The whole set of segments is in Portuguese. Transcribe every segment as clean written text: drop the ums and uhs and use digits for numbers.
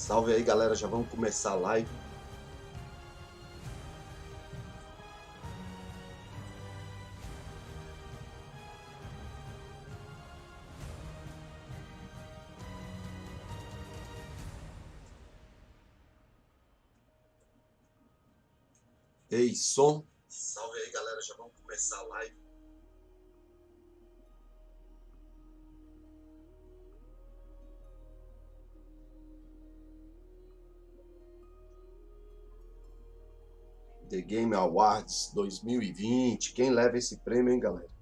Salve aí, galera, já vamos começar a live. Ei, som. Salve aí, galera, já vamos começar a live. The Game Awards 2020. Quem leva esse prêmio, hein, galera?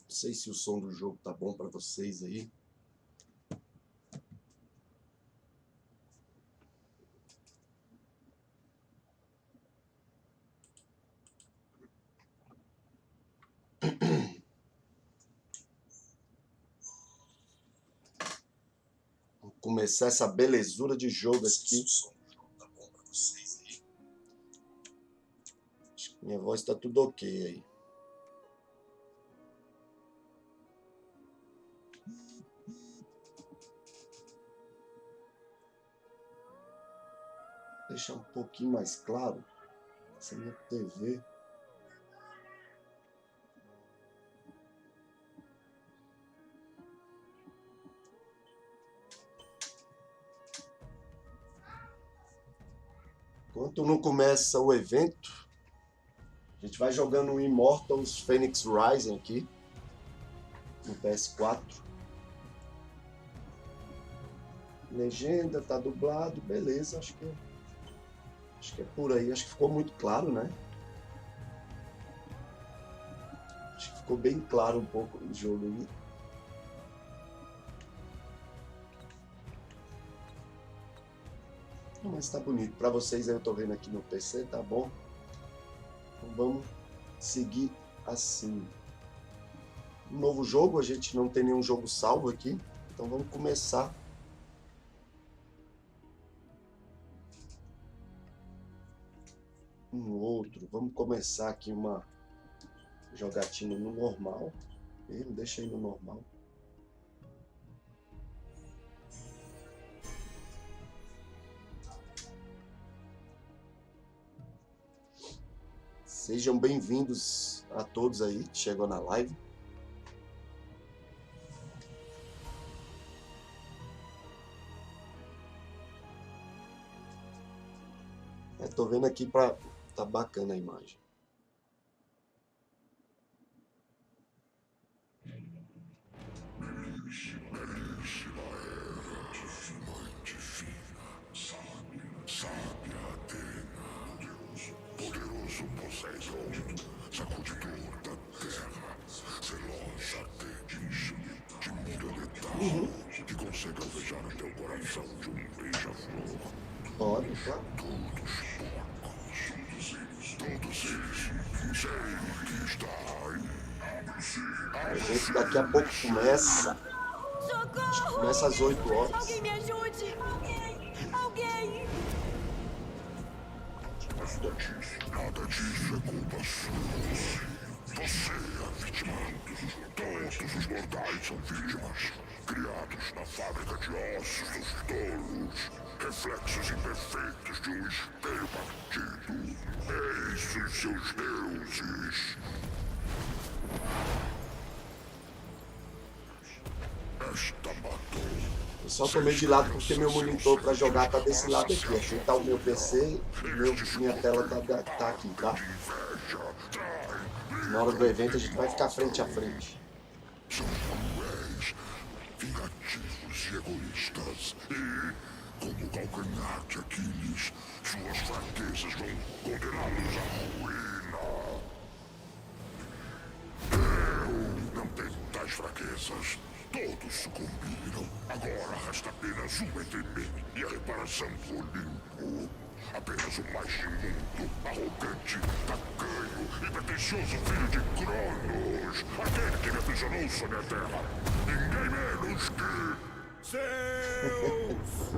Não sei se o som do jogo tá bom para vocês aí. Vamos começar essa belezura de jogo aqui. Tá bom para vocês aí. Acho que minha voz tá tudo ok aí. Deixar um pouquinho mais claro essa minha TV. Enquanto não começa o evento, a gente vai jogando o Immortals Fenyx Rising aqui no PS4. Legenda, tá dublado, beleza, acho que é por aí, acho que ficou muito claro, né? Acho que ficou bem claro um pouco o jogo aí. Mas tá bonito, pra vocês aí eu tô vendo aqui no PC, tá bom? Então vamos seguir assim. Um novo jogo, a gente não tem nenhum jogo salvo aqui, então vamos começar. Um outro, vamos começar aqui uma jogatina no normal. Deixa aí no normal. Sejam bem-vindos a todos aí que chegou na live. Tô vendo aqui pra... tá bacana a imagem. Que consiga alvejar no teu coração de um beija-flor. Pode, claro. Todos eles, sei que está aí. A gente daqui a pouco começa. Socorro! Começa às 8 horas. Alguém me ajude! Alguém! Nada disso é culpa sua. Você é a vítima. Todos os mortais são vítimas. Criados na fábrica de ossos dos tolos. Reflexos imperfeitos de um espelho partido. Eis os seus deuses. Eu só tomei de lado porque meu monitor para jogar tá desse lado aqui. Aqui tá o meu PC e minha tela tá aqui, tá? Na hora do evento a gente vai ficar frente a frente. São cruéis, vingativos e egoístas. E, como o calcanhar de Aquiles, suas fraquezas vão condená-los à ruína. Eu não tenho tais fraquezas. Todos sucumbiram. Agora resta apenas uma entre mim e a reparação do Olimpo. Apenas o mais imundo, arrogante, tacanho e pretensioso filho de Cronos. Aquele que me aprisionou sobre a Terra. Ninguém menos que... Zeus!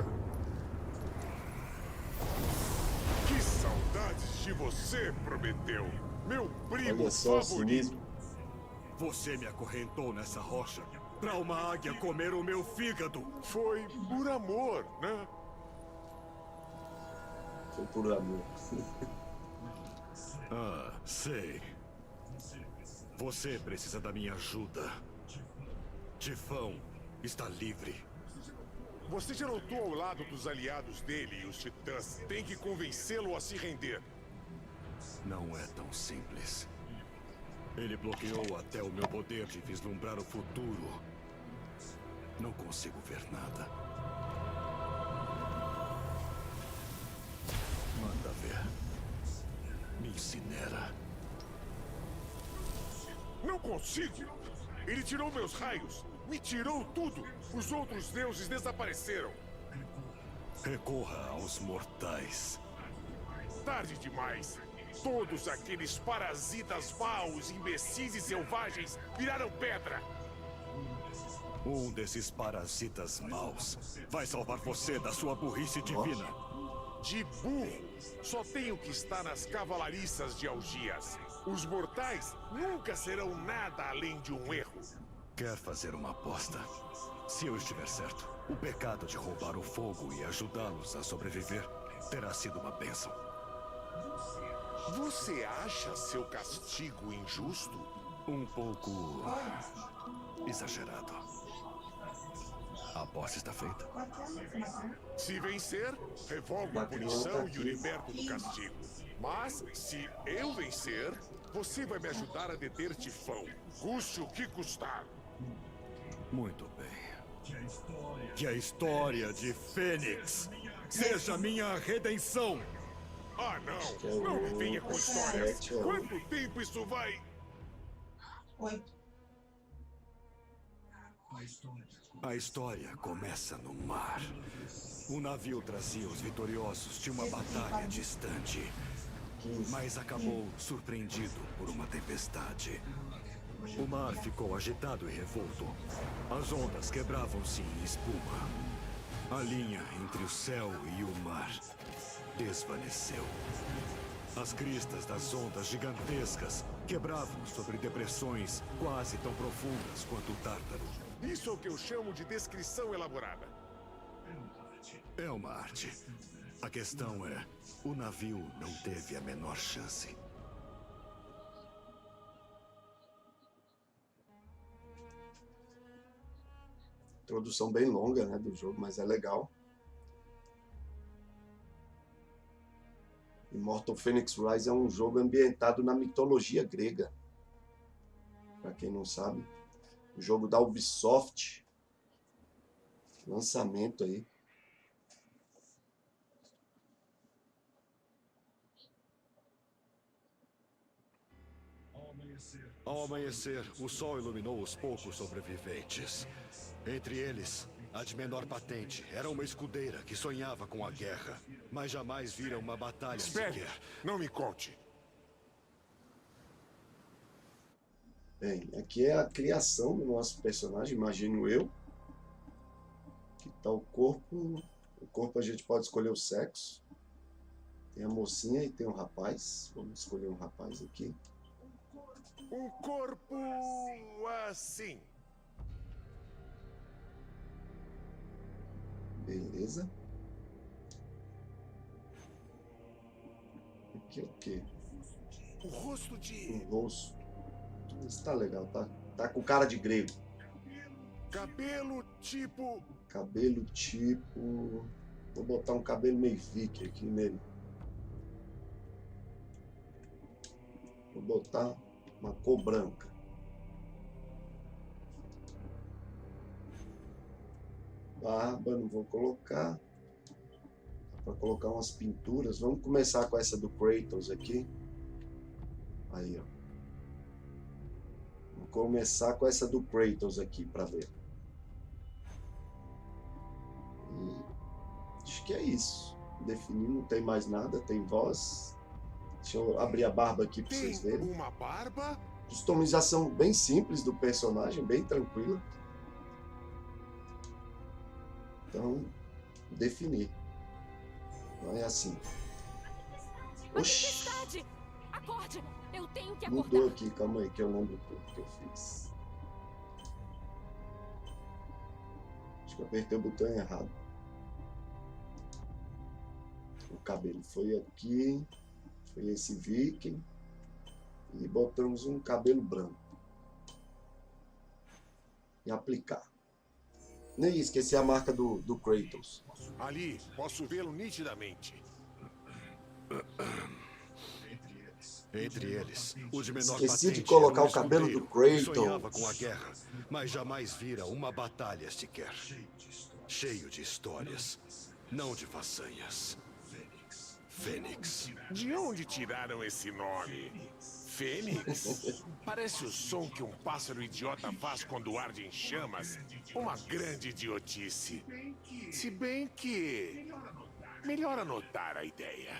Que saudades de você, Prometeu! Meu primo Olha só o favorito! cinismo. Você me acorrentou nessa rocha pra uma águia comer o meu fígado. Foi por amor, né? Foi por amor. Ah, sei. Você precisa da minha ajuda. Tifão está livre. Você já lutou ao lado dos aliados dele e os titãs. Tem que convencê-lo a se render. Não é tão simples. Ele bloqueou até o meu poder de vislumbrar o futuro. Não consigo ver nada. Manda ver. Me incinera. Não consigo! Ele tirou meus raios! Me tirou tudo! Os outros deuses desapareceram! Recorra aos mortais. Tarde demais! Todos aqueles parasitas maus, imbecis e selvagens viraram pedra! Um desses parasitas maus vai salvar você da sua burrice divina. De burro, só tenho que estar nas cavalariças de Algias. Os mortais nunca serão nada além de um erro. Quer fazer uma aposta? Se eu estiver certo, o pecado de roubar o fogo e ajudá-los a sobreviver terá sido uma bênção. Você acha seu castigo injusto? Um pouco exagerado. A aposta está feita. Se vencer, revogo a punição e o liberto do castigo. Mas, se eu vencer, você vai me ajudar a deter Tifão, custe o que custar. Muito bem. Que a história de Fênix seja minha redenção. Ah, não! Não me venha com histórias! Quanto tempo isso vai... A história começa no mar. O navio trazia os vitoriosos de uma batalha distante, mas acabou surpreendido por uma tempestade. O mar ficou agitado e revolto. As ondas quebravam-se em espuma. A linha entre o céu e o mar desvaneceu. As cristas das ondas gigantescas quebravam sobre depressões quase tão profundas quanto o Tártaro. Isso é o que eu chamo de descrição elaborada. É uma arte. A questão é, o navio não teve a menor chance. Introdução bem longa, né, do jogo, mas é legal. Immortals Fenyx Rising é um jogo ambientado na mitologia grega. Para quem não sabe, o jogo da Ubisoft, lançamento aí. Ao amanhecer, o sol iluminou os poucos sobreviventes. Entre eles, a de menor patente era uma escudeira que sonhava com a guerra, mas jamais vira uma batalha sequer. Não me conte. Bem, aqui é a criação do nosso personagem, imagino eu. Aqui está o corpo. O corpo a gente pode escolher o sexo. Tem a mocinha e tem o rapaz. Vamos escolher um rapaz aqui. Um corpo assim. Beleza. Aqui é o quê? O rosto de... Um rosto. Isso tá legal, tá com cara de grego. Cabelo tipo Cabelo tipo... Vou botar um cabelo meio viking aqui nele. Vou botar uma cor branca. Barba, não vou colocar. Dá para colocar umas pinturas. Vamos começar com essa do Kratos aqui. Aí, ó. Vou começar com essa do Kratos aqui para ver. Acho que é isso. Definir, não tem mais nada, tem voz. Deixa eu abrir a barba aqui para vocês verem. Uma barba? Customização bem simples do personagem, bem tranquila. Então, definir. Não é assim. Oxi! Tempestade! Acorde! Eu tenho que acordar. Mudou aqui, calma aí, que eu lembro tudo que eu fiz. Acho que eu apertei o botão errado. O cabelo foi aqui. Foi esse viking. E botamos um cabelo branco. E aplicar. Nem esqueci a marca do Kratos. Ali, posso vê-lo nitidamente. Entre eles, o de menor Esqueci de patente colocar era um o cabelo do escudeiro que Kratos. sonhava com a guerra, mas jamais vira uma batalha sequer. Cheio de histórias, não de façanhas. Fênix. De onde tiraram esse nome? Fênix? Parece o som que um pássaro idiota faz quando arde em chamas. Uma grande idiotice. Se bem que... melhor anotar a ideia.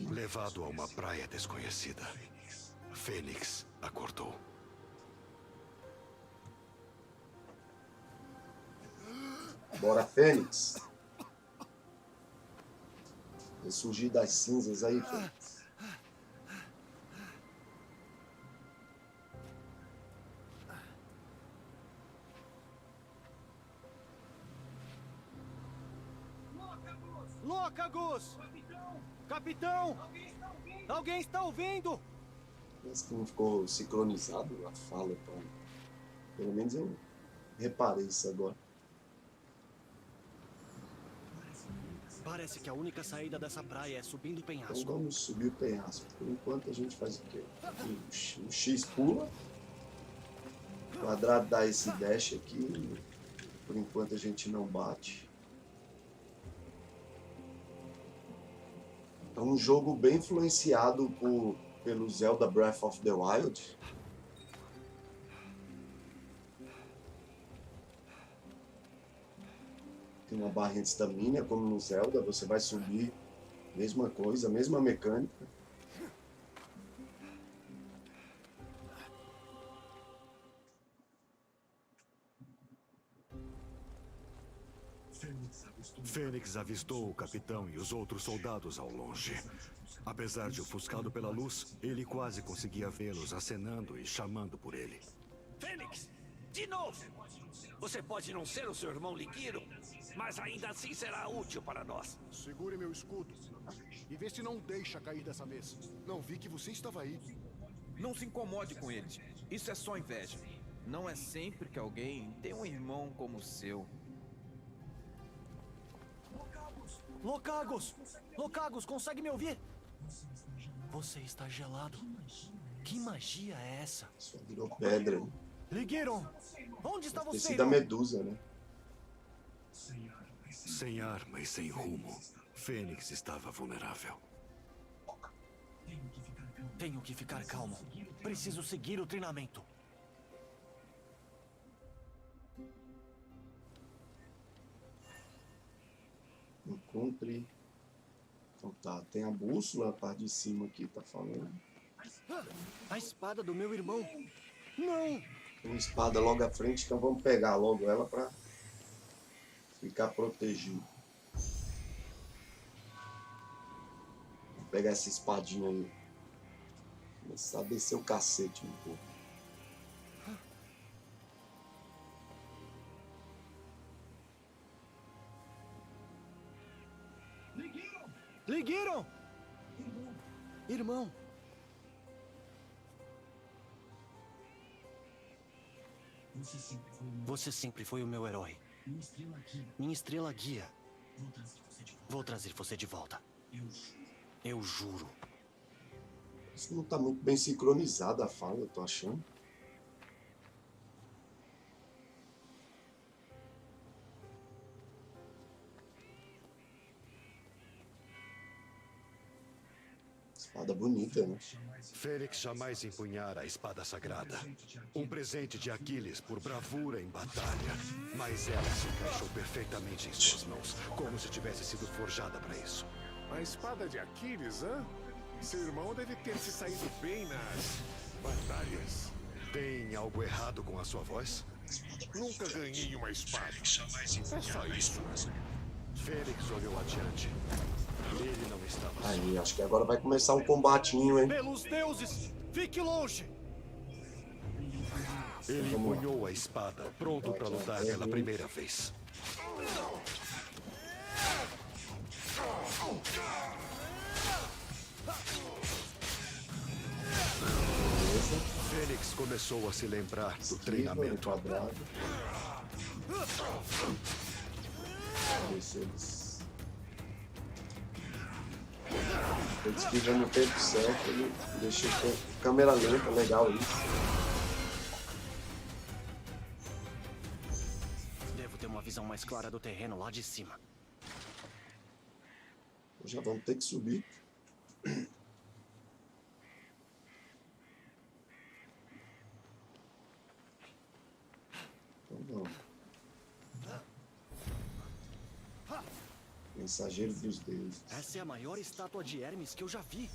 Levado a uma praia desconhecida, Fênix acordou. Bora, Fênix. Ressurgir das cinzas aí, Fênix. Loucagos! Capitão! Alguém está ouvindo? Parece que não ficou sincronizado a fala, então. Pelo menos eu reparei isso agora. Parece que a única saída dessa praia é subindo o Então penhasco. vamos subir o penhasco. Por enquanto a gente faz o quê? O X pula. O quadrado dá esse dash aqui. Por enquanto a gente não bate. É um jogo bem influenciado pelo Zelda Breath of the Wild. Tem uma barrinha de estamina, como no Zelda, você vai subir, mesma coisa, mesma mecânica. Fênix avistou o capitão e os outros soldados ao longe. Apesar de ofuscado pela luz, ele quase conseguia vê-los acenando e chamando por ele. Fênix! De novo! Você pode não ser o seu irmão Ligiro, mas ainda assim será útil para nós. Segure meu escudo. E vê se não deixa cair dessa vez. Não vi que você estava aí. Não se incomode com eles. Isso é só inveja. Não é sempre que alguém tem um irmão como o seu. Loucagos! Loucagos, consegue me ouvir? Você está gelado. Que magia é essa? Só virou pedra. Ligueiron! Onde está Deve ter você, sido a irmão? Medusa, né? Sem arma e sem rumo, Fênix estava vulnerável. Tenho que ficar calmo. Preciso seguir o treinamento. Encontre. Então tá, tem a bússola, a parte de cima aqui tá falando. A espada do meu irmão. Não! Tem uma espada logo à frente, então vamos pegar logo ela pra ficar protegido. Vou pegar essa espadinha aí. Começar a descer o cacete um pouco. Ligueiron! Irmão! Você sempre foi o meu herói. Minha estrela guia. Vou trazer você de volta. Eu juro. Isso não tá muito bem sincronizada a fala, eu tô achando. Espada bonita, né? Fênix jamais empunhara a espada sagrada. Um presente de Aquiles por bravura em batalha. Mas ela se encaixou perfeitamente em suas mãos, como se tivesse sido forjada para isso. A espada de Aquiles, hã? Seu irmão deve ter se saído bem nas batalhas. Tem algo errado com a sua voz? Nunca ganhei uma espada. É só isso. Fênix olhou adiante. Ele não estava só. Aí, acho que agora vai começar um combatinho, hein? Pelos deuses, fique longe! Ele empunhou a espada, pronto para lutar pela primeira vez. Fênix começou a se lembrar do treinamento. Quadrado. Ver se eles... Eles ficam no tempo certo, ele deixa a câmera lenta, legal isso. Devo ter uma visão mais clara do terreno lá de cima. Já vamos ter que subir. Então vamos. Mensageiro dos deuses. Essa é a maior estátua de Hermes que eu já vi.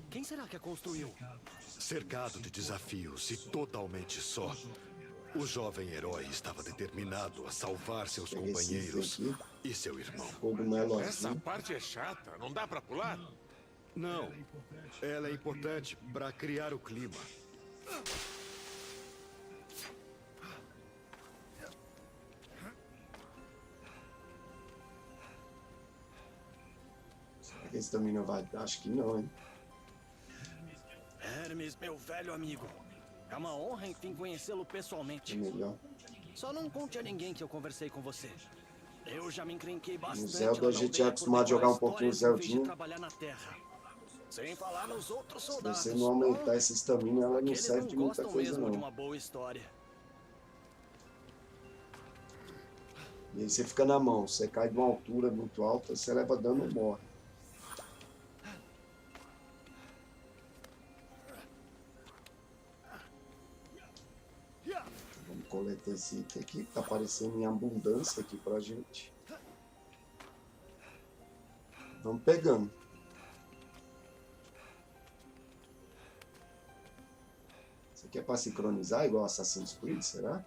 Quem será que a construiu? Cercado de desafios e totalmente só, o jovem herói estava determinado a salvar seus companheiros e seu irmão. Cogumelo Essa azul. parte é chata. Não dá pra pular? Não, ela é importante para criar o clima. Esse também não vai. Acho que não, hein? Hermes, meu velho amigo. É uma honra, enfim, conhecê-lo pessoalmente. É melhor. Só não conte a ninguém que eu conversei com você. Eu já me encrenquei bastante. No Zelda a gente é acostumado a jogar um pouquinho Zeldinho. Sem falar nos outros Se soldados. você não aumentar essa estamina, ela não Eles serve de não muita gostam coisa, mesmo de não. uma boa história. E aí você fica na mão. Você cai de uma altura muito alta, você leva dano e morre. Vamos coletar esse item aqui, que tá aparecendo em abundância aqui pra gente. Vamos pegando. Isso aqui é pra sincronizar igual Assassin's Creed, será?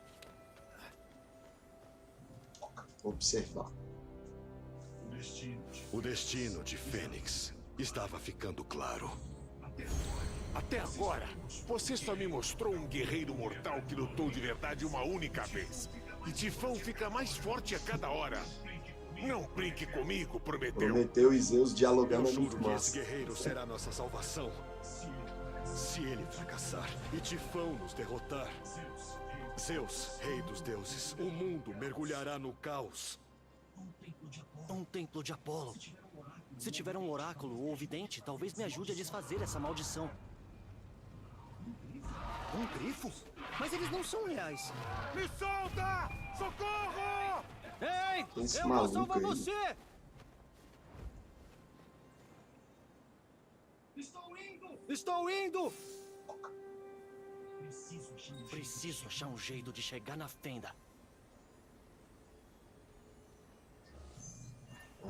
Observar. O destino de Fênix estava ficando claro. Até agora, você só me mostrou um guerreiro mortal que lutou de verdade uma única vez. E Tifão fica mais forte a cada hora. Não brinque comigo, Prometeu. Prometeu e Zeus dialogando Eu é muito juro que esse massa. guerreiro será nossa salvação. Se ele fracassar e Tifão nos derrotar, Zeus, rei dos deuses, o mundo mergulhará no caos. Um templo de Apolo. Se tiver um oráculo ou vidente, talvez me ajude a desfazer essa maldição. Um grifo? Mas eles não são reais. Me solta! Socorro! Ei! Esse Eu vou maluco salvar aí. você! Estou indo! Preciso achar um jeito de chegar na fenda.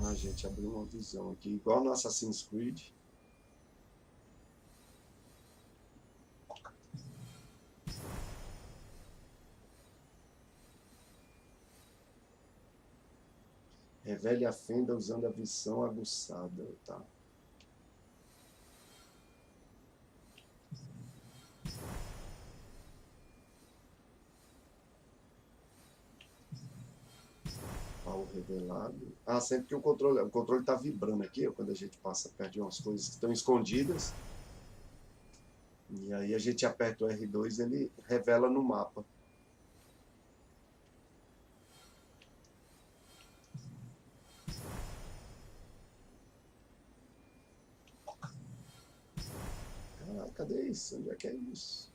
Ah, gente, abriu uma visão aqui, igual no Assassin's Creed. Revele a fenda usando a visão aguçada, tá? Pau revelado. Ah, sempre que o controle tá vibrando aqui, ó, quando a gente passa perto de umas coisas que estão escondidas. E aí a gente aperta o R2, ele revela no mapa. Cadê isso? Onde é que é isso?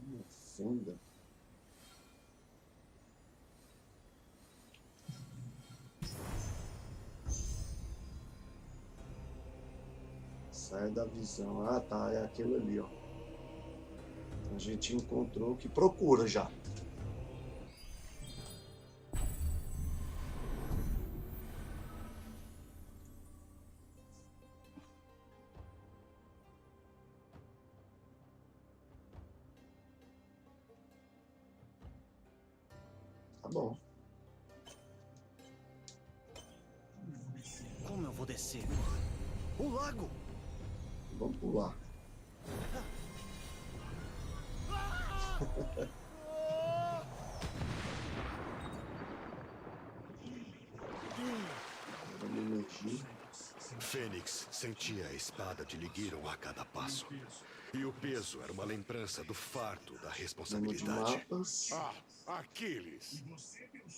Uma fenda. Sai da visão. Ah, tá. É aquilo ali, ó. A gente encontrou o que procura já. Tá bom. Como eu vou descer? O lago! Vamos pular. Vamos emergir. Fênix sentia a espada de Ligiron a cada passo. E o peso era uma lembrança do fardo da Vamos de responsabilidade. mapas. Ah, Aquiles.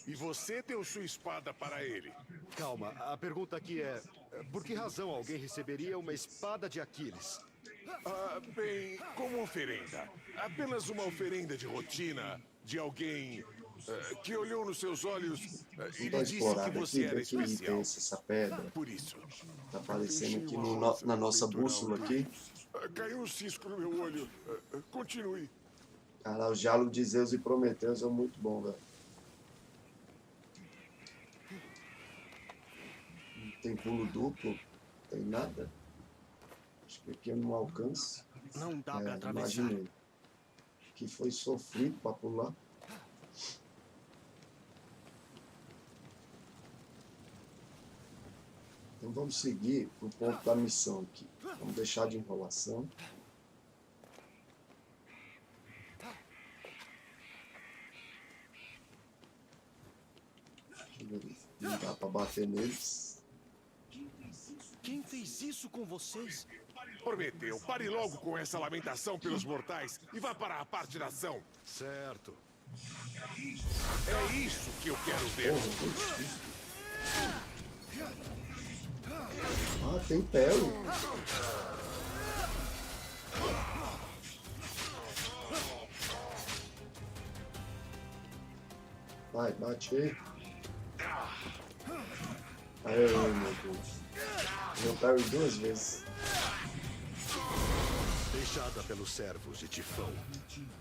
E você deu sua espada para ele. Calma, a pergunta aqui é... Por que razão alguém receberia uma espada de Aquiles? Bem, como oferenda. Apenas uma oferenda de rotina de alguém que olhou nos seus olhos e Vamos lhe disse que explorar você era daqui, tem especial. essa pedra. Por isso. Tá aparecendo aqui Enchi uma rosa na nossa peitoral bússola dele. aqui. Caiu um cisco no meu olho. Continue. Cara, o diálogo de Zeus e Prometeus é muito bom, velho. Não tem pulo duplo, não tem nada. Acho que aqui eu não alcanço. Não dá pra atravessar. Imaginei. Que foi sofrido para pular. Então vamos seguir pro ponto da missão aqui. Vamos deixar de enrolação. Deixa eu ver. Não dá para bater neles. Quem fez isso com vocês? Prometeu, pare logo com essa lamentação pelos mortais e vá para a parte da ação. Certo. É isso que eu quero ver. Ah, tem pele. Vai, bate aí. Ai, meu Deus. Eu parry 2 vezes. Deixada pelos servos de Tifão,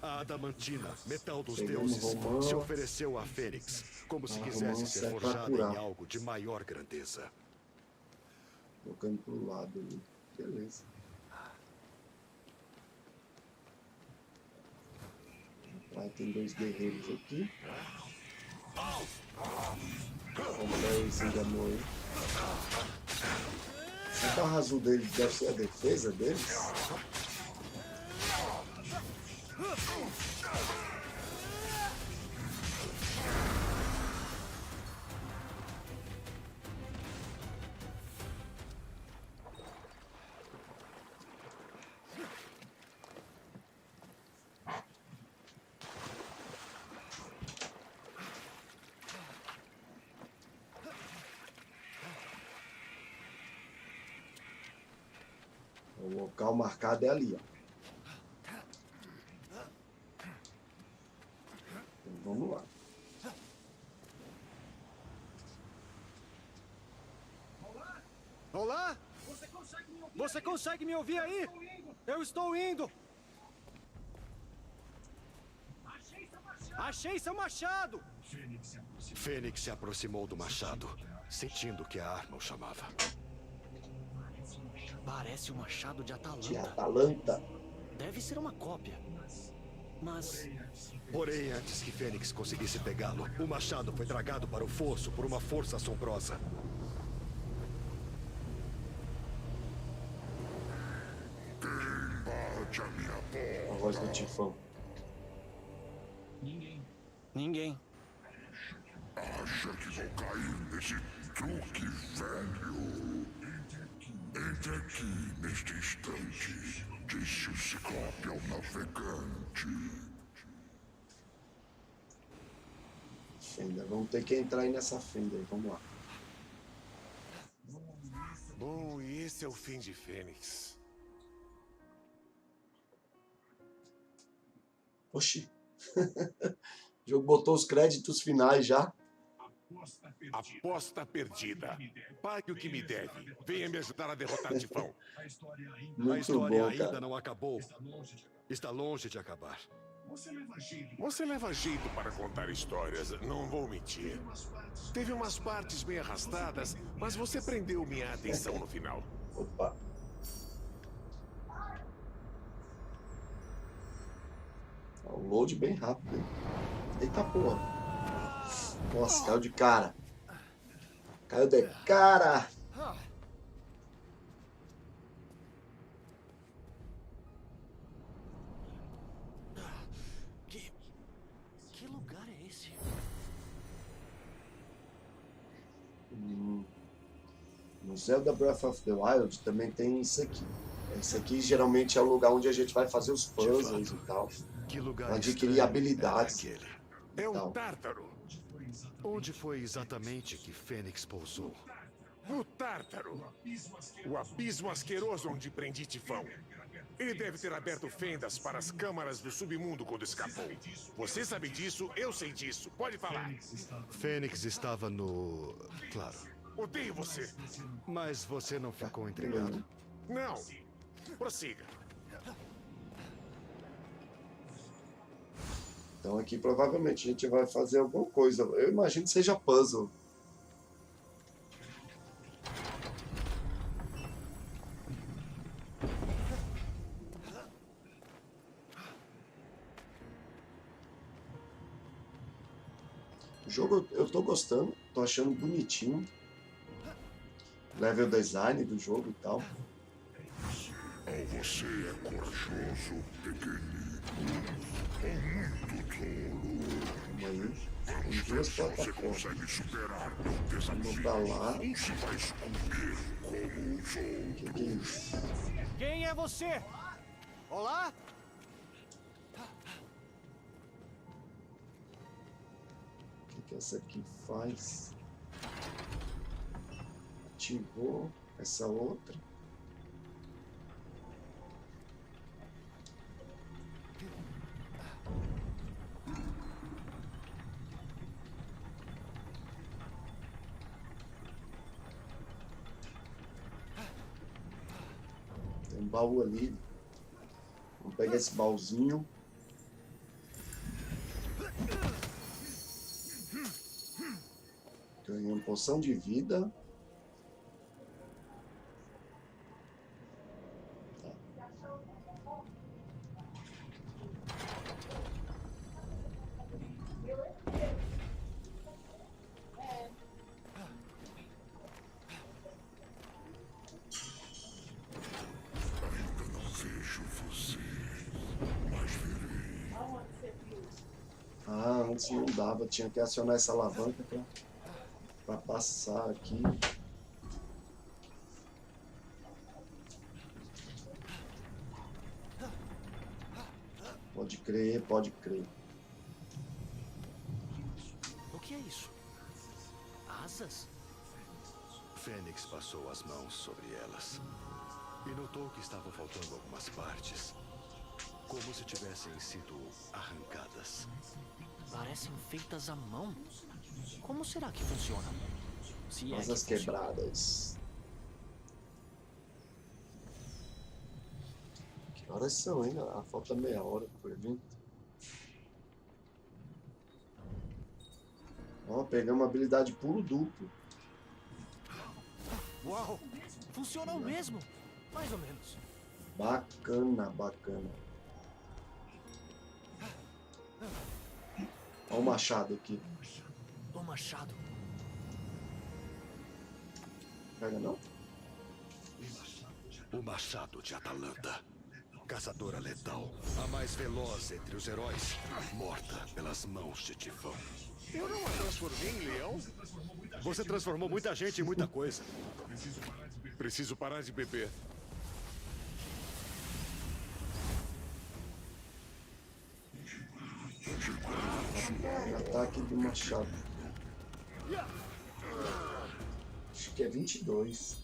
a adamantina, metal dos Pegamos deuses, romance. se ofereceu a Fênix, como se quisesse romance ser é pra forjada curar. em algo de maior grandeza. Tocando pro lado ali. Beleza. Aí tem 2 guerreiros aqui. Vamos dar esse de amor aí. O barra azul dele deve ser a defesa deles. O local marcado é ali, ó. Então, vamos lá. Olá? Você consegue me ouvir aí? Eu estou indo. Achei seu machado. Fênix se aproximou do machado, sentindo que a arma o chamava. Parece o machado de De Atalanta. Atalanta. Deve ser uma cópia. Mas Porém, antes que Fênix conseguisse pegá-lo, o machado foi tragado para o fosso por uma força assombrosa. Bate a minha A voz do Tifão. ninguém. Acha que vou cair nesse truque velho? Entre aqui neste instante, disse o Ciclope ao navegante. Fenda. Vamos ter que entrar aí nessa fenda aí. Vamos lá. Bom, e esse é o fim de Fênix. Oxi. O jogo botou os créditos finais já. Aposta perdida. Pague o que me deve. Venha me ajudar a derrotar Tifão. A Muito história bom, ainda cara. não acabou. Está longe de acabar. Você leva jeito para contar histórias, não vou mentir. Teve umas partes bem arrastadas, mas você prendeu minha atenção no final. Opa. O load bem rápido, hein? Eita porra. Nossa, caiu de cara. Caiu de cara. Que lugar é esse? No Zelda Breath of the Wild também tem isso aqui. Esse aqui geralmente é o lugar onde a gente vai fazer os puzzles e tal. Que lugar Pra adquirir estranho habilidades. era aquele? É o Então. Tártaro. Onde foi exatamente que Fênix pousou? No Tártaro. O abismo asqueroso onde prendi Tifão. Ele deve ter aberto fendas para as câmaras do submundo quando escapou. Você sabe disso, eu sei disso. Pode falar. Fênix estava no... Claro. Odeio você. Mas você não ficou intrigado? Não. Prossiga. Então aqui provavelmente a gente vai fazer alguma coisa. Eu imagino que seja puzzle. O jogo eu tô gostando, tô achando bonitinho. Level design do jogo e tal. Ou você é corajoso, pequenino, ou muito tolo. Calma aí. Tem Vamos ver duas se você plataformas. consegue superar o Vamos desafio. pra lá. Ou se vai esconder como os O que é isso? Quem é você? Olá? O que essa aqui faz? Ativou essa outra. Tem um baú ali. Vamos pegar esse baúzinho. Ganhei uma poção de vida. Ainda não vejo você, mas verei. Ah, antes não dava. Tinha que acionar essa alavanca pra passar aqui. Pode crer, pode crer. O que é isso? Asas? Fênix passou as mãos sobre elas e notou que estavam faltando algumas partes, como se tivessem sido arrancadas. Parecem feitas à mão. Como será que funciona? Se é que Asas funciona. quebradas. Que horas são, hein? Ah, falta meia hora pro evento. Ó, pegamos uma habilidade pulo duplo. Uau! Funcionam mesmo! Mais ou menos. Bacana, bacana. Olha o machado aqui. O machado. Pega não? O machado de Atalanta. Caçadora letal, a mais veloz entre os heróis, morta pelas mãos de Tifão. Eu não a transformei em leão? Você transformou muita gente em muita coisa. Preciso parar de beber. Ataque do machado. Acho que é 22.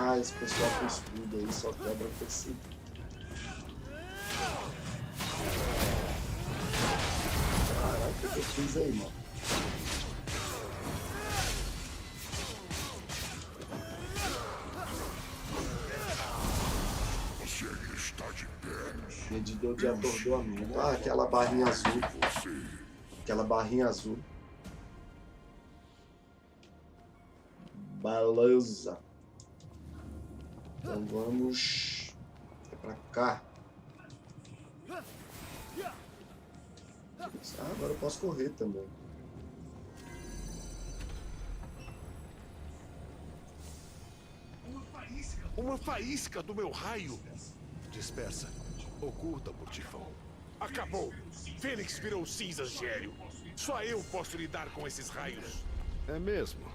Ah, esse pessoal com escudo aí só quebra o PC. Caraca, o que eu fiz aí, mano? Você está de pé. Medidor de atordoamento. Ah, aquela barrinha azul. Aquela barrinha azul. Beleza. Então vamos pra cá. Ah, agora eu posso correr também. Uma faísca do meu raio. Dispersa. Oculta por tifão. Acabou. Fênix virou cinzas, Gélio. Só eu posso lidar com esses raios. É mesmo?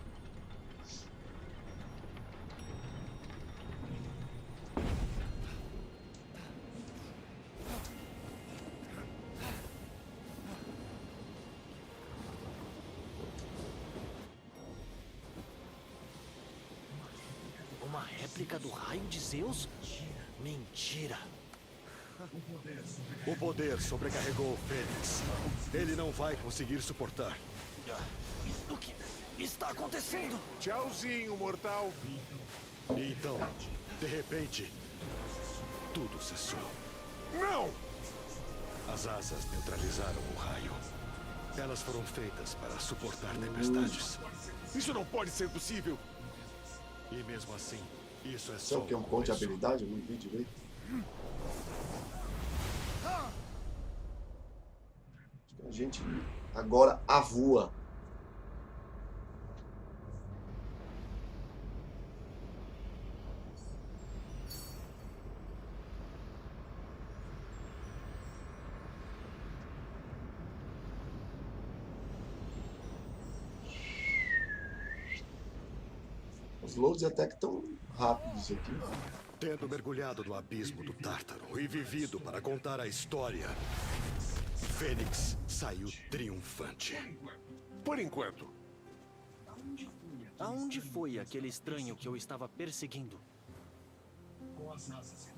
Uma réplica do raio de Zeus? Mentira. O poder sobrecarregou o Fênix. Ele não vai conseguir suportar. O que está acontecendo? Tchauzinho, mortal. E então, de repente, tudo cessou. Não! As asas neutralizaram o raio. Elas foram feitas para suportar tempestades. Isso não pode ser possível. E mesmo assim, isso é Isso só é o que? Um ponto de começo. habilidade? Eu não vi direito. A gente agora avua. Os loads até que estão rápidos aqui. Tendo mergulhado no abismo do Tártaro e vivido para contar a história, Fênix saiu triunfante. Por enquanto. Aonde foi aquele estranho que eu estava perseguindo?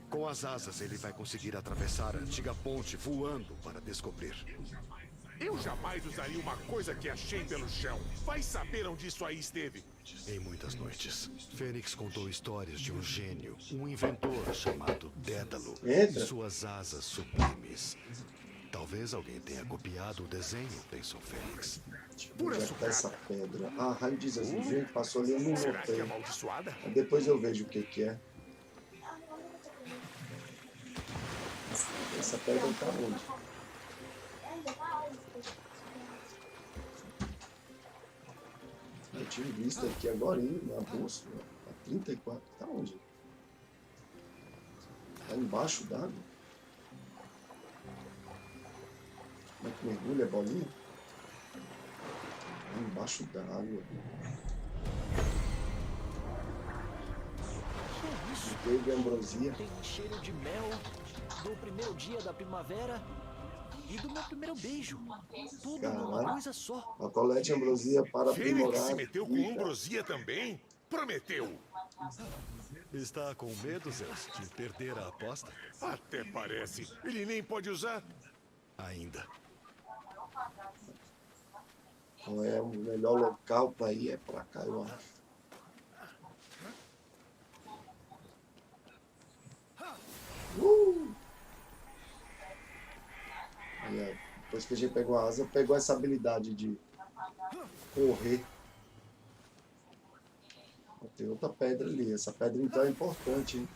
Com as asas, ele vai conseguir atravessar a antiga ponte voando para descobrir. Eu jamais usaria uma coisa que achei pelo chão. Vai saber onde isso aí esteve. Em muitas noites, Fênix contou histórias de um gênio, um inventor chamado Dédalo Eita. e suas asas sublimes. Talvez alguém tenha copiado o desenho, pensou Fênix. Onde é que tá essa pedra? Ah, raio de Zeus. Gente, passou ali, eu não Será que é notei. amaldiçoada? Mas depois eu vejo o que que é. Essa pedra tá onde? Eu tinha visto aqui agora, na bolsa, a 34. Tá onde? Tá embaixo d'água? Como é que mergulha a bolinha? Tá embaixo d'água. Teve ambrosia. Tem um cheiro de mel, do primeiro dia da primavera e do meu primeiro beijo. Tudo numa Caralho. coisa só. A colete ambrosia para Fênix aprimorar. se meteu com vida. ambrosia também? Prometeu. Está com medo, Zeus, de perder a aposta? Até parece. Ele nem pode usar. Ainda. Então é o melhor local para ir é para cá, eu acho. Aí, ó, depois que a gente pegou a asa, pegou essa habilidade de correr. Tem outra pedra ali. Essa pedra então é importante, hein?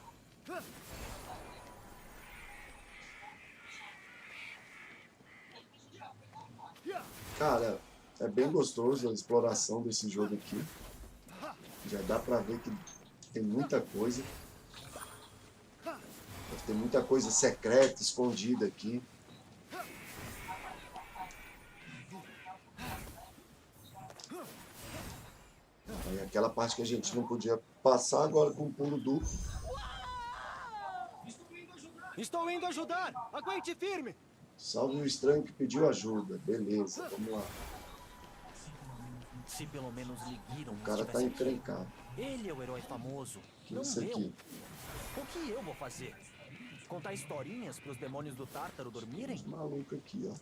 Cara, é bem gostoso a exploração desse jogo aqui. Já dá pra ver que tem muita coisa. Deve ter muita coisa secreta, escondida aqui. Aí aquela parte que a gente não podia passar agora com o pulo duplo. Estou indo ajudar! Aguente firme! Salve o estranho que pediu ajuda. Beleza, vamos lá. Se pelo menos Ligiron O cara tá estivesse aqui. encrencado. Ele é o herói famoso, Que não isso eu. aqui? O que eu vou fazer? Contar historinhas pros demônios do Tártaro dormirem? Maluco aqui, ó.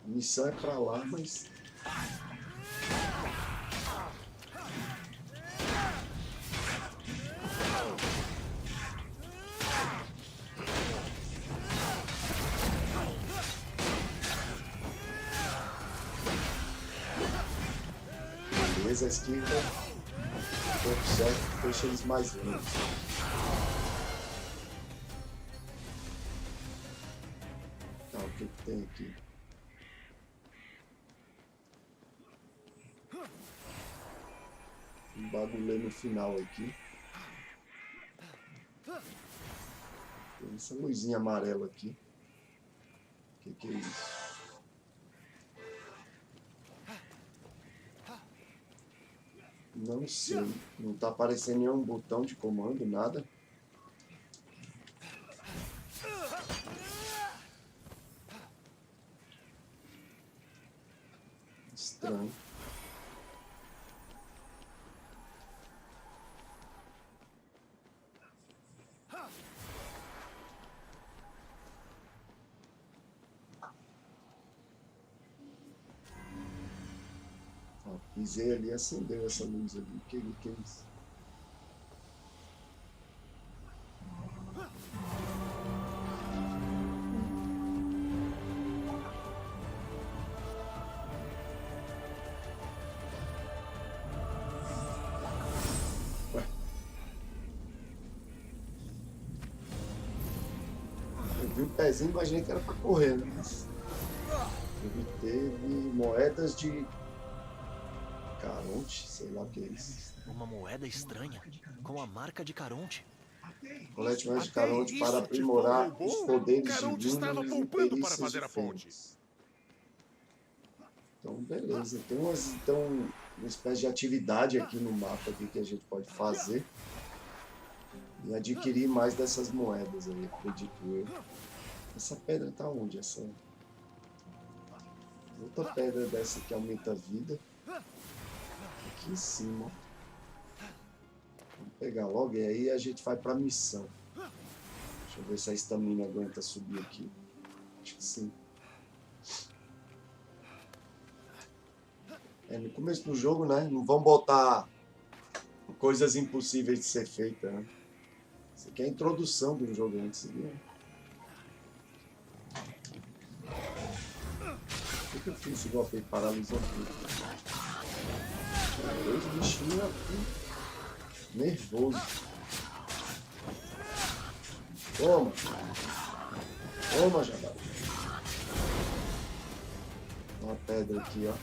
A missão é pra lá, mas... Beleza, a esquiva. Tempo certo, deixa eles mais lentos. Tá, o que que tem aqui? Um bagulho no final aqui. Tem essa luzinha amarela aqui. O que é isso? Não sei. Não tá aparecendo nenhum botão de comando, nada. Estranho. Ó, pisei ali e acendeu essa luz ali. Que é isso? Ué. Eu vi o pezinho e imaginei que era pra correr, né? Mas ele teve moedas de Caronte, sei lá o que é isso. Uma moeda estranha, com a marca de Caronte. Colete mais de Até Caronte isso para te aprimorar roubou? os poderes Caronte estava divinos e poupando para perícias fazer de a ponte. Fênix. Então, beleza. Tem uma espécie de atividade aqui no mapa aqui que a gente pode fazer e adquirir mais dessas moedas aí, acredito eu. Essa pedra tá onde? Essa outra pedra dessa que aumenta a vida. Aqui em cima. Vamos pegar logo e aí a gente vai pra missão. Deixa eu ver se a estamina aguenta subir aqui. Acho que sim. É, no começo do jogo, né? Não vão botar coisas impossíveis de ser feitas, né? Isso aqui é a introdução do jogo antes, viu? Por que eu fiz esse golpe aí? Paralisou tudo. Dois bichinhos aqui. Nervoso. Toma. Toma, Jabá. Uma pedra aqui, ó.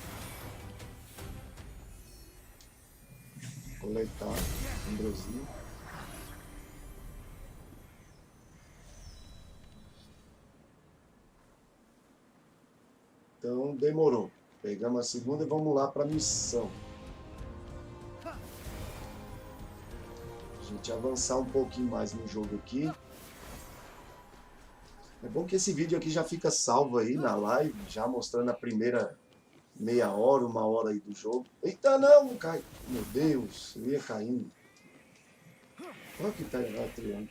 Coletar. Ambrosia. Então, demorou. Pegamos a segunda e vamos lá para a missão. A gente avançar um pouquinho mais no jogo aqui. É bom que esse vídeo aqui já fica salvo aí na live, já mostrando a primeira meia hora, uma hora aí do jogo. Eita, não cai. Meu Deus, eu ia caindo. Olha que pega o triângulo.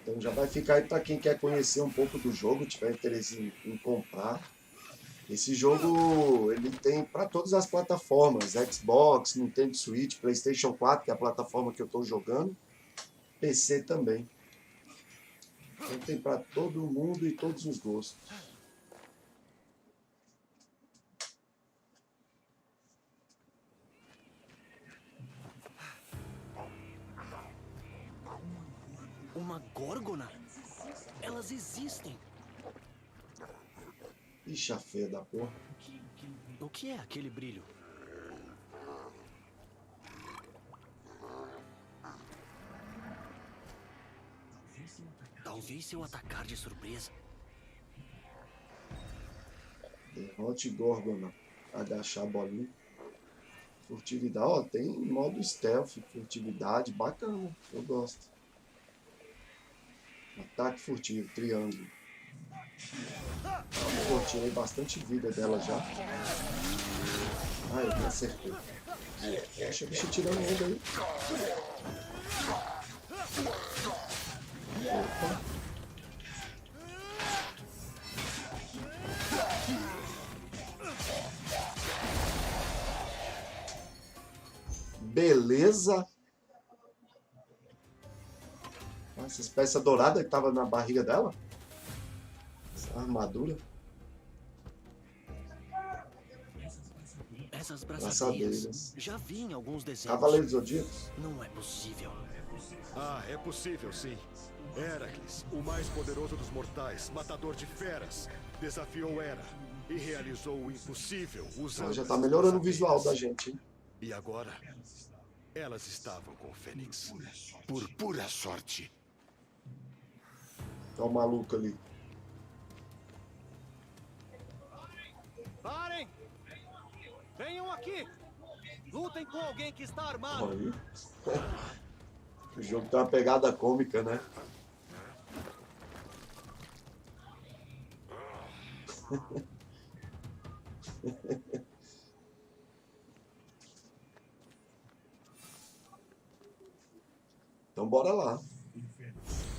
Então já vai ficar aí para quem quer conhecer um pouco do jogo, tiver interesse em comprar. Esse jogo ele tem para todas as plataformas, Xbox, Nintendo Switch, PlayStation 4, que é a plataforma que eu estou jogando, PC também. Então tem para todo mundo e todos os gostos. Uma górgona? Elas existem. Ixi, a feia da porra. O que é aquele brilho? Talvez se eu atacar de surpresa. Derrote Gorgona. Agachar a bolinha. Furtividade. Ó, tem modo stealth, furtividade. Bacana. Eu gosto. Ataque furtivo, triângulo. Eu tirei bastante vida dela já. Ah, eu me acertei. Deixa o bicho tirando onda aí. Opa. Beleza. Essa peça dourada que tava na barriga dela. Essa armadura. Essas Braçadeiras. braçadeiras. Já vi em alguns desenhos. Cavaleiros Zodíacos. Não é possível. Ah, é possível, sim. Heracles, o mais poderoso dos mortais, matador de feras, desafiou Hera e realizou o impossível usando... Já tá essas melhorando o visual da braçadeiras. gente, hein? E agora, elas estavam com o Fênix. Por pura sorte. Tá o maluco ali. Parem! Venham aqui! Lutem com alguém que está armado! Aí. O jogo tem uma pegada cômica, né? Então bora lá.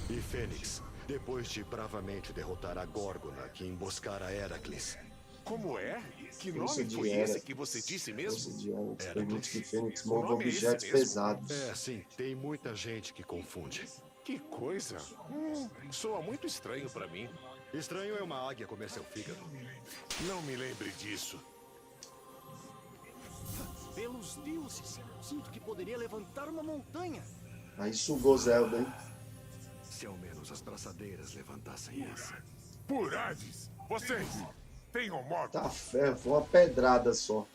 E Fênix, depois de bravamente derrotar a Górgona que emboscara Heracles, Como é? Que Força nome de foi Hera. esse que você disse mesmo? Força de Heracles Heracles. permite que Fênix O mova nome é esse objetos mesmo? pesados. é, sim, tem muita gente que confunde. Que coisa. Soa muito estranho pra mim. Estranho é uma águia comer seu fígado. Não me lembre disso. Pelos deuses, sinto que poderia levantar uma montanha. Aí sugou Zelda, hein? Se ao menos as braçadeiras levantassem essa. Por Hades, vocês tenham modo. Tá ferro, foi uma pedrada só.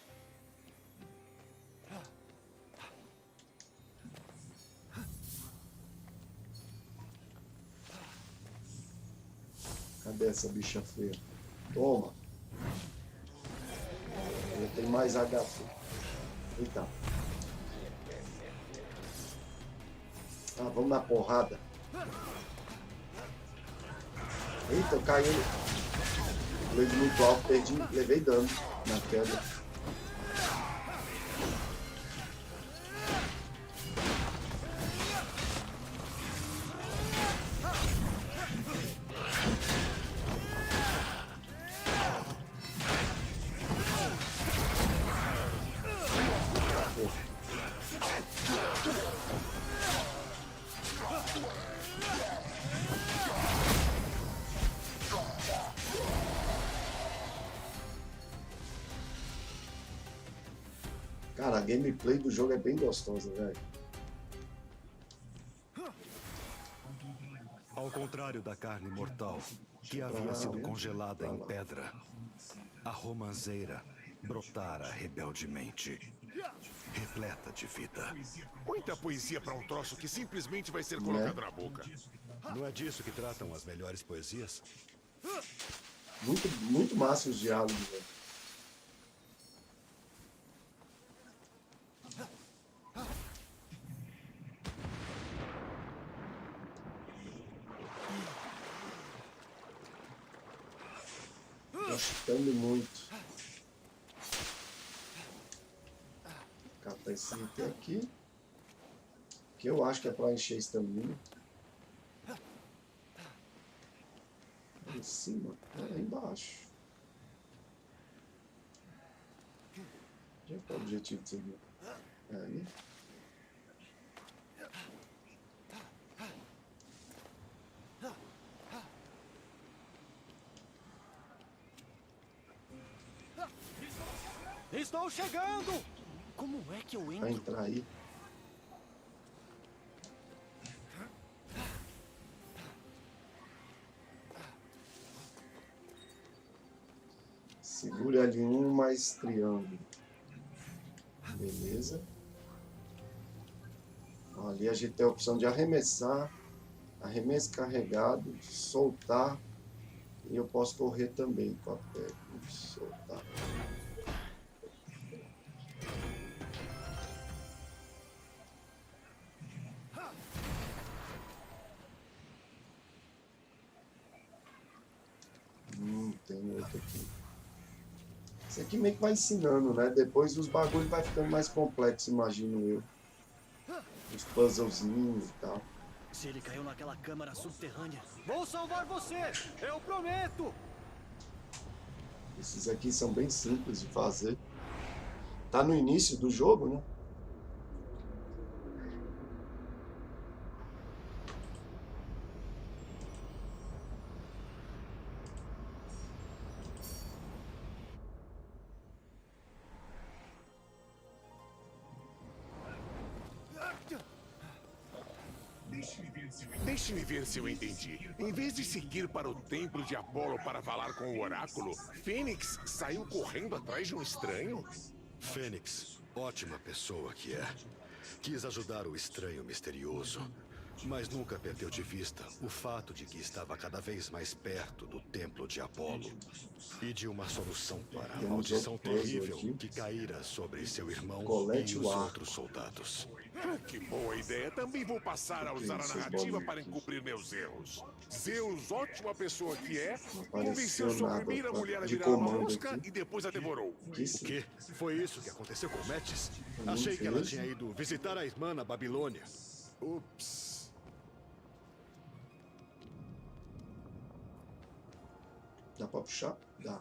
Cadê essa bicha feia? Toma. Ele tem mais HP. Eita. Ah, vamos na porrada. Eita, eu caí. Pulei de muito alto, perdi, levei dano na queda. Cara, a gameplay do jogo é bem gostosa, velho. Ao contrário da carne mortal, que havia sido congelada em pedra, a romanceira brotara rebeldemente, repleta de vida. Muita poesia pra um troço que simplesmente vai ser colocado na boca. Não é disso que tratam as melhores poesias? Muito massa os diálogos, velho. Gostando muito. Vou catar esse item aqui. Que eu acho que é pra encher estamina. Em cima? É, embaixo. Já qual é o objetivo disso aqui? É aí. Estou chegando! Como é que eu Vai entro? entrar aí. Segure ali um mais triângulo. Beleza. Ali a gente tem a opção de arremessar, arremesso carregado, soltar. E eu posso correr também com a pega. Soltar. feito aqui. Isso aqui meio que vai ensinando, né? Depois os bagulhos vai ficando mais complexos, imagino eu. Os puzzlezinhos e tal. Se ele caiu naquela câmara subterrânea, vou salvar você! Eu prometo! Esses aqui são bem simples de fazer. Tá no início do jogo, né? Deixe-me ver se eu entendi. Em vez de seguir para o templo de Apolo para falar com o oráculo, Fênix saiu correndo atrás de um estranho? Fênix, ótima pessoa que é. Quis ajudar o estranho misterioso, mas nunca perdeu de vista o fato de que estava cada vez mais perto do templo de Apolo e de uma solução para a maldição terrível que caíra sobre seu irmão e os outros soldados. Que boa ideia! Também vou passar a usar a narrativa para encobrir meus erros. Zeus, ótima pessoa que é, convenceu sua primeira mulher a virar uma mosca e depois a devorou. O quê? Foi isso que aconteceu com Metis? Achei que ela tinha ido visitar a irmã na Babilônia. Ups. Dá pra puxar? Dá.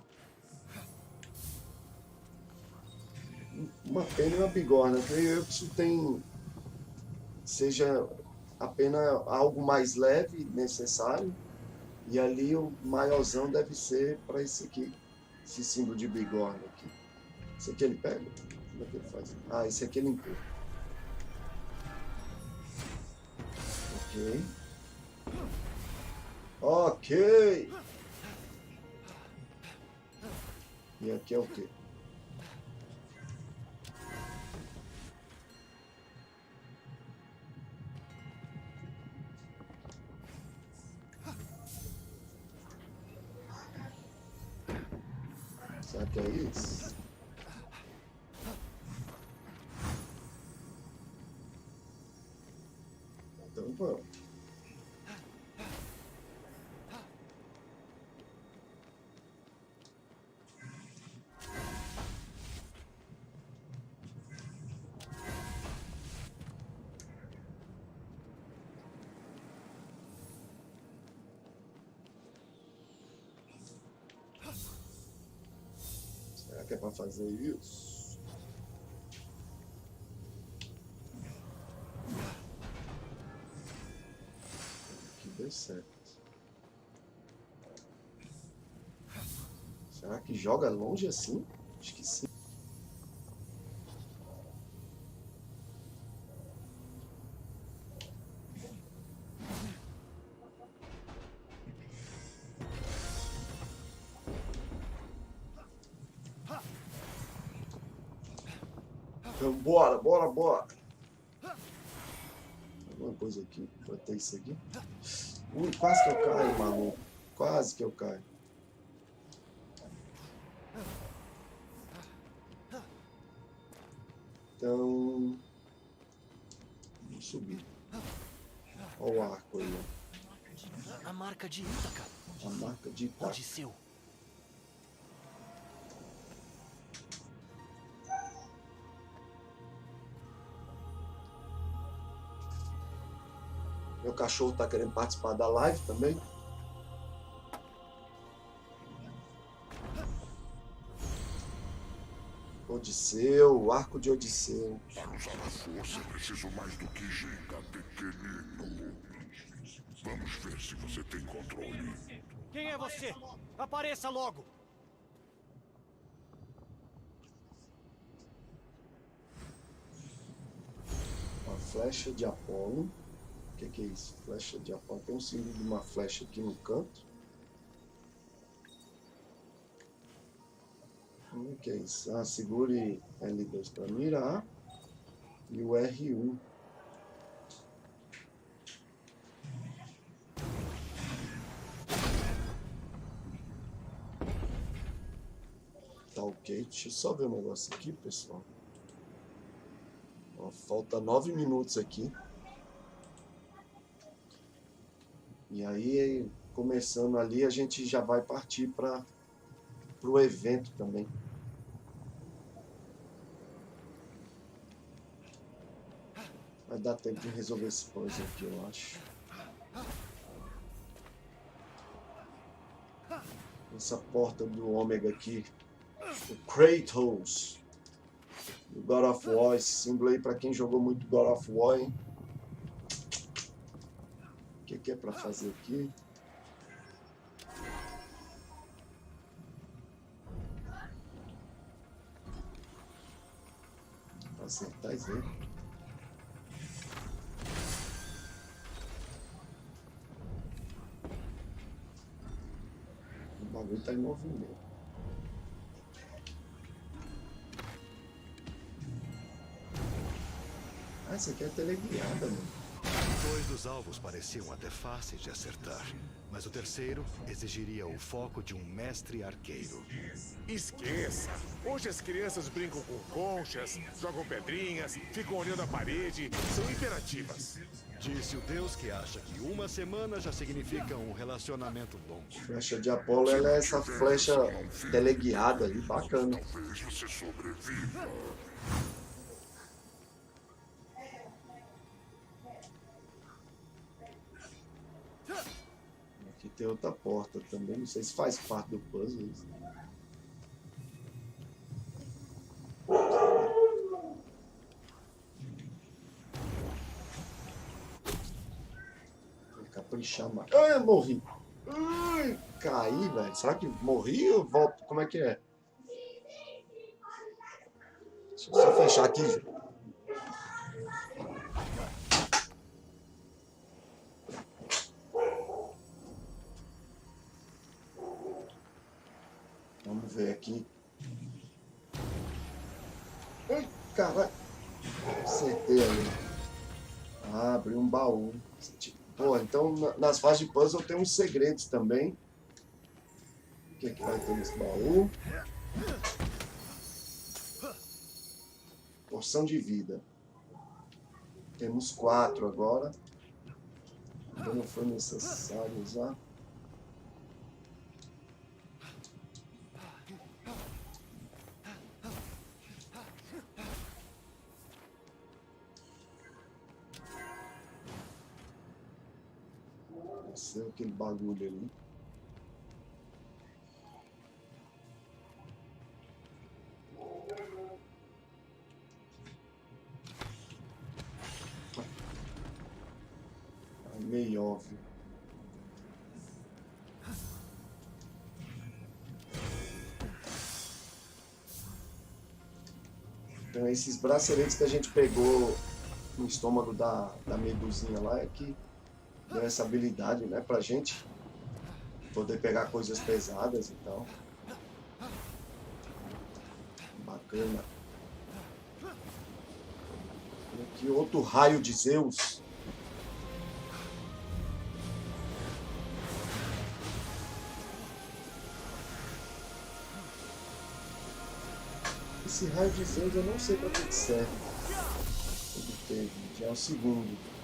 Uma pena e uma bigorna. Creio eu que isso tem... seja apenas algo mais leve, necessário. E ali o maiorzão deve ser para esse aqui. Esse símbolo de bigorna aqui. Esse aqui ele pega? Como é que ele faz? Ah, esse aqui ele empurra. Ok. Ok! E aqui é o quê? Será que é isso? Então vamos. Será que é para fazer isso? Aqui deu certo. Será que joga longe assim? Acho que sim. Então, bora, bora, bora. Alguma coisa aqui, vai ter isso aqui. Ui, quase que eu caio, maluco. Quase que eu caio. Então, vamos subir. Olha o arco aí, ó. A marca de Ítaca. A marca de Ítaca. Odisseu. Meu cachorro tá querendo participar da live também. Odisseu, arco de Odisseu. Para usar a força, preciso mais do que ginga, pequenino. Vamos ver se você tem controle. Quem é você? Apareça logo! Uma flecha de Apolo. O que é isso? Flecha de Apolo. Tem um símbolo de uma flecha aqui no canto. O que é isso? Ah, segure L2 para mirar. E o R1. Tá ok. Deixa eu só ver um negócio aqui, pessoal. Ó, falta 9 minutos aqui. E aí, começando ali, a gente já vai partir para pro evento também. Vai dar tempo de resolver esse puzzle aqui, eu acho. Essa porta do Ômega aqui. O Kratos. O God of War. Esse símbolo aí pra quem jogou muito God of War, hein? O que é pra fazer aqui? Pra acertar isso aí. O bagulho tá em movimento. Ah, isso aqui é teleguiada, mano. 2 dos alvos pareciam até fáceis de acertar, mas o terceiro exigiria o foco de um mestre arqueiro. Esqueça! Hoje as crianças brincam com conchas, jogam pedrinhas, ficam olhando a parede, são imperativas. Disse o deus que acha que uma semana já significa um relacionamento longo. Flecha de Apolo, ela é essa flecha teleguiada ali, bacana. Talvez você sobreviva. Aqui tem outra porta também, não sei se faz parte do puzzle isso. Vou caprichar mais. Ai, morri! Ai, caí, velho. Será que morri ou volto? Como é que é? Deixa eu só fechar aqui. Vamos ver aqui. Ai, caralho. Acertei ali. Ah, abri um baú. Pô, então nas fases de puzzle tem uns segredos também. O que é que vai ter nesse baú? Porção de vida. Temos 4 agora. Ainda não foi necessário usar. Desceu aquele bagulho ali. Meio óbvio. Então esses braceletes que a gente pegou no estômago da medusinha lá é que deu essa habilidade, né, pra gente poder pegar coisas pesadas e tal. Bacana. E aqui outro raio de Zeus. Esse raio de Zeus eu não sei para que serve. Ele teve, já é o segundo.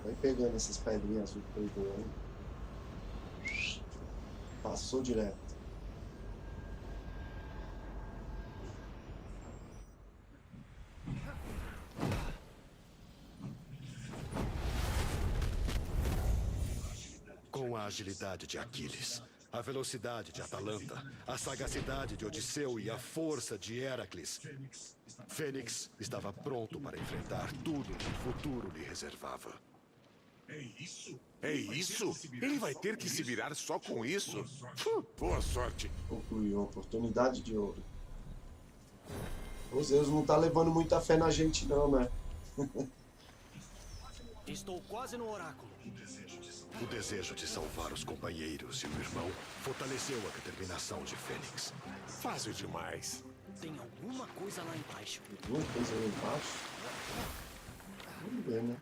Vai pegando essas pedrinhas azul que foi voando. Passou direto. Com a agilidade de Aquiles, a velocidade de Atalanta, a sagacidade de Odisseu e a força de Heracles, Fênix estava pronto para enfrentar tudo que o futuro lhe reservava. É isso? Ele vai ter que se virar só com isso? Boa sorte. Concluiu a oportunidade de ouro. O Zeus não tá levando muita fé na gente não, né? Estou quase no oráculo. O desejo de salvar os companheiros e o irmão fortaleceu a determinação de Fênix. Fácil demais. Tem alguma coisa lá embaixo. Alguma coisa aí embaixo. Vamos ver, né?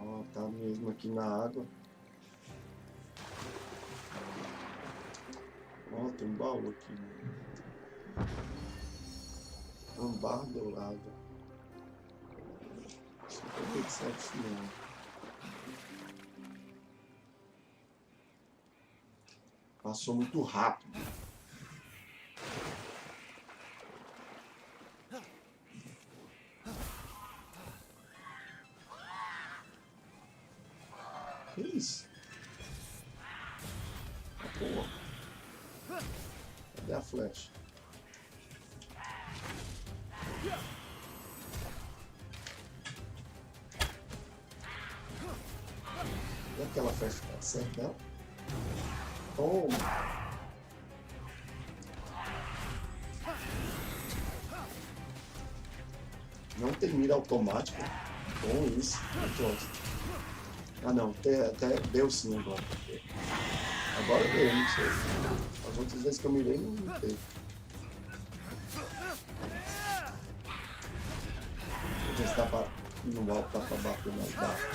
Ó, tá mesmo aqui na água. Tem um baú aqui. Ambar dourado. Isso não tem que ser isso não. Passou muito rápido. Que isso? Porra. Cadê a flecha? E aquela flecha tá certa dela? Toma! Não tem mira automática. Bom isso. Pronto. Ah não, até deu sim agora. Agora deu, não sei. As outras vezes que eu mirei não teve. Vou ver se dá pra. No alto dá pra bater mais baixo.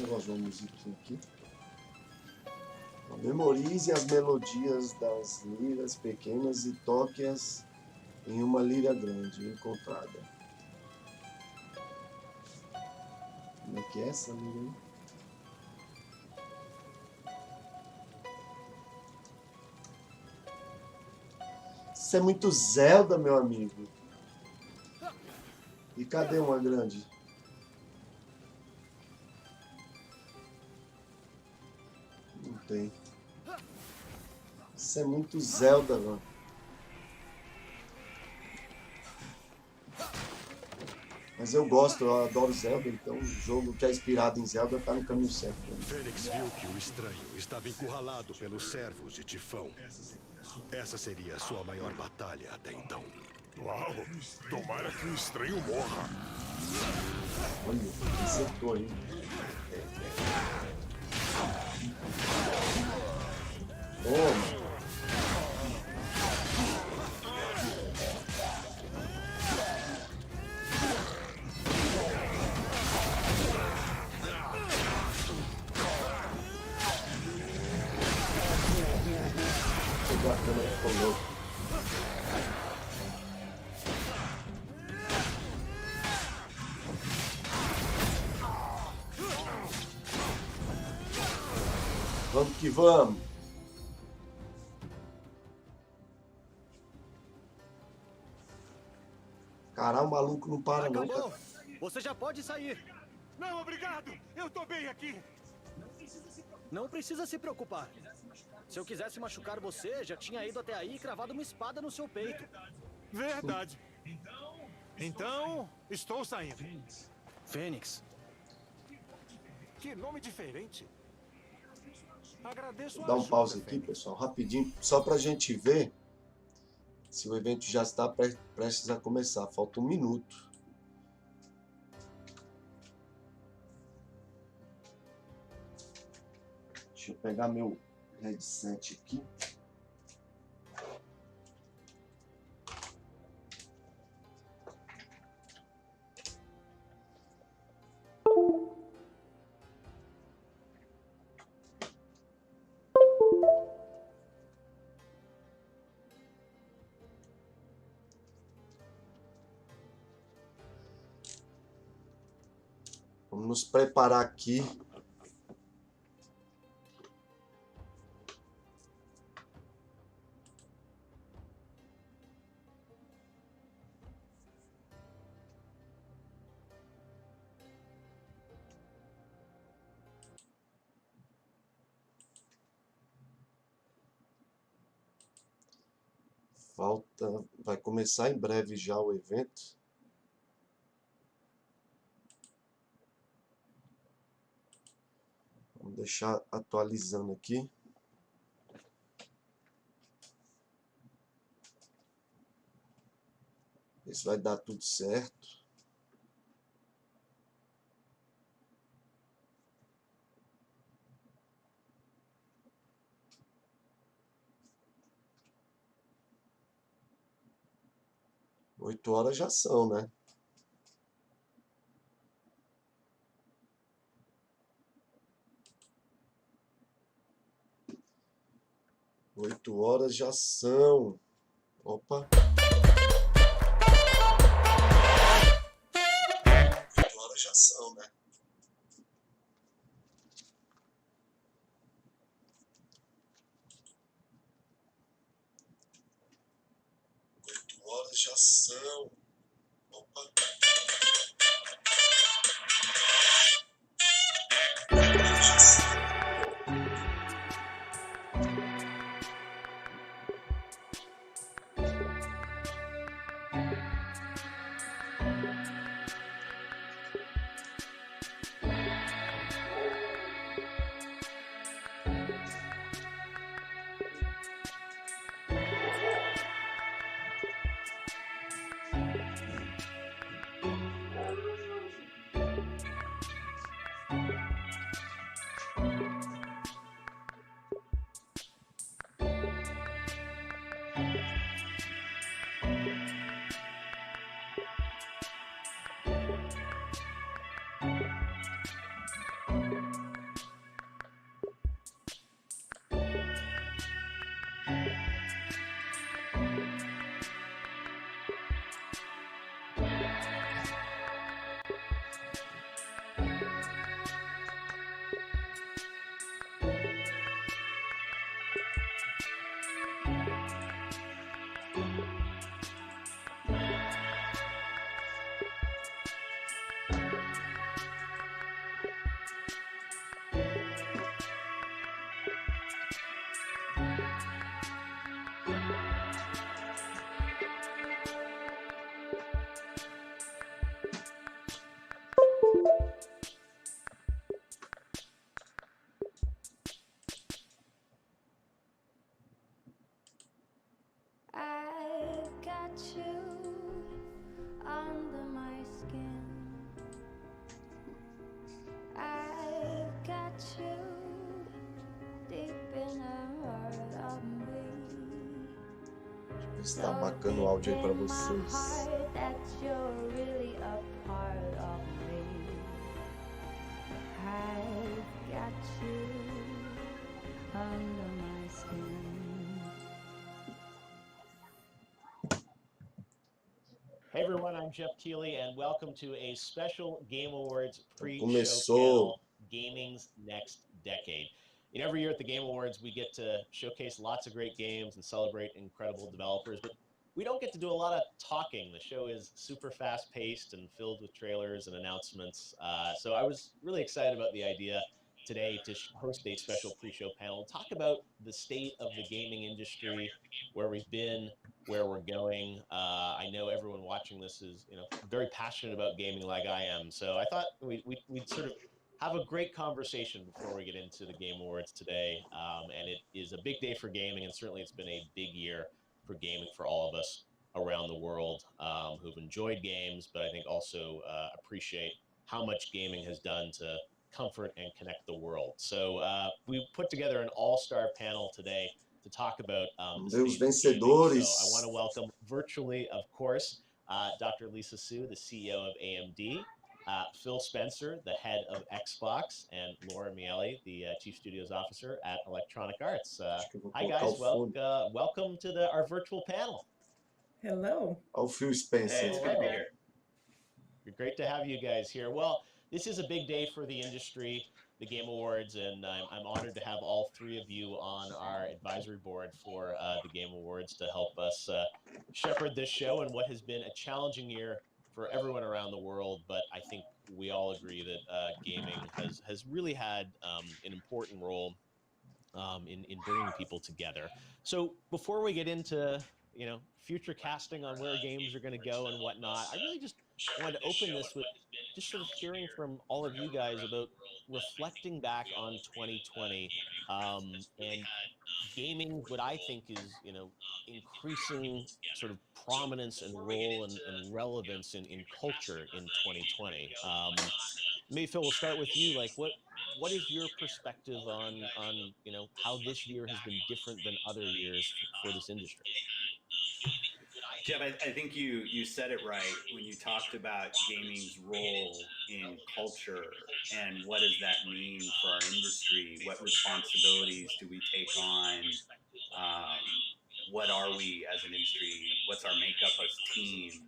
Vamos uma musiquinha aqui. Memorize as melodias das liras pequenas e toque-as em uma lira grande encontrada. Como é que é essa lira aí? Isso é muito Zelda, meu amigo. E cadê uma grande? Não tem. Isso é muito Zelda, mano. Mas eu gosto, eu adoro Zelda, então o jogo que é inspirado em Zelda tá no caminho certo. Fênix viu que o estranho estava encurralado pelos servos de Tifão. Essa seria a sua maior batalha até então. Uau! Tomara que o estranho morra. Olha, acertou aí. Toma! Pegou a câmera e ficou louco. Vamos que vamos! Caralho, o maluco não para não, cara. Acabou! Você já pode sair! Não, obrigado! Eu tô bem aqui! Não precisa se preocupar. Se eu quisesse machucar você, já tinha ido até aí e cravado uma espada no seu peito. Verdade. Então, estou saindo. Fênix. Que nome diferente. Agradeço Vou a dar um ajuda, pause aqui, Fênix. pessoal, rapidinho, só pra gente ver se o evento já está prestes a começar. Falta 1 minuto. Deixa eu pegar meu headset aqui. Vamos nos preparar aqui. Vai começar em breve já o evento. Vamos deixar atualizando aqui. Ver se vai dar tudo certo. Oito horas já são, né? 8 horas de ação. Opa. 8 horas de ação, né? Horas de ação. Opa. I've got you under my skin. I've got you deep in the heart of me. Está bacana o áudio aí para vocês. That you're really a part of me. I've got you under my skin. Hey everyone, I'm Jeff Keighley, and welcome to a special Game Awards pre-show Começou. panel, Gaming's Next Decade. Every year at the Game Awards, we get to showcase lots of great games and celebrate incredible developers, but we don't get to do a lot of talking. The show is super fast-paced and filled with trailers and announcements. So I was really excited about the idea today to host a special pre-show panel, talk about the state of the gaming industry, where we've been, where we're going. I know everyone watching this is, very passionate about gaming like I am. So I thought we'd sort of have a great conversation before we get into the Game Awards today. And it is a big day for gaming, and certainly it's been a big year for gaming for all of us around the world who've enjoyed games, but I think also appreciate how much gaming has done to comfort and connect the world. So we put together an all-star panel today to talk about the Os state of vencedores. gaming. So I want to welcome virtually, of course, Dr. Lisa Su, the CEO of AMD, Phil Spencer, the head of Xbox, and Laura Miele, the Chief Studios Officer at Electronic Arts. Hi guys, welcome to our virtual panel. Hello. Ao Phil Spencer. Hey, it's good to be here. Great to have you guys here. Well, this is a big day for the industry, the Game Awards, and I'm honored to have all three of you on our advisory board for the Game Awards to help us shepherd this show in what has been a challenging year for everyone around the world. But I think we all agree that gaming has really had an important role in bringing people together. So before we get into future casting on where games are going to go and whatnot, I really just wanted to open this with just sort of hearing from all of you guys about reflecting back on 2020 and gaming, what I think is increasing sort of prominence and role and relevance in culture in 2020. Maybe Phil, we'll start with you. Like, what is your perspective on how this year has been different than other years for this industry? Jeff, I think you said it right when you talked about gaming's role in culture and what does that mean for our industry? What responsibilities do we take on what are we as an industry? What's our makeup as teams?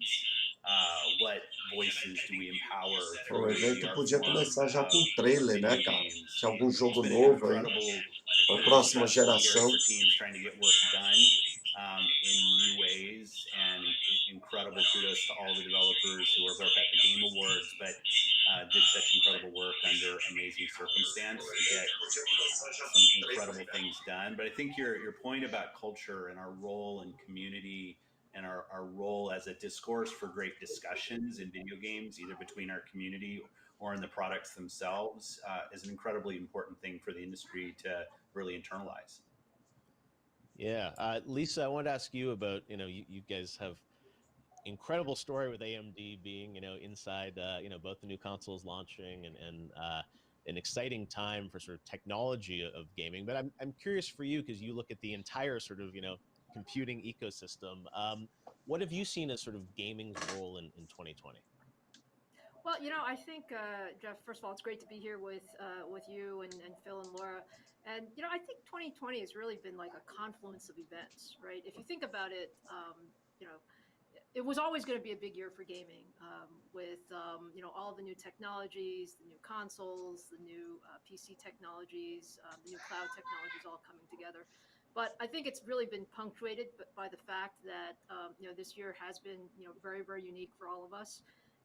What voices do we empower O through the evento art podia form começar já com of um trailer, né, video cara? games? De algum It's jogo been an novo aí, incredible, para a really próxima stressful year geração. for teams trying to get work done in new ways, and incredible kudos to all the developers who are both at the Game Awards, but did such incredible work under amazing circumstance to get some incredible things done. But I think your point about culture and our role in community and our role as a discourse for great discussions in video games, either between our community or in the products themselves, is an incredibly important thing for the industry to really internalize. Yeah, Lisa, I wanted to ask you about, you guys have incredible story with AMD being, inside, both the new consoles launching and an exciting time for sort of technology of gaming. But I'm curious for you, because you look at the entire sort of, computing ecosystem. What have you seen as sort of gaming's role in 2020? Well, I think, Jeff, first of all, it's great to be here with you and Phil and Laura. And, I think 2020 has really been like a confluence of events, right? If you think about it, it was always going to be a big year for gaming, with all the new technologies, the new consoles, the new PC technologies, the new cloud technologies all coming together. But I think it's really been punctuated by the fact that this year has been very, very unique for all of us.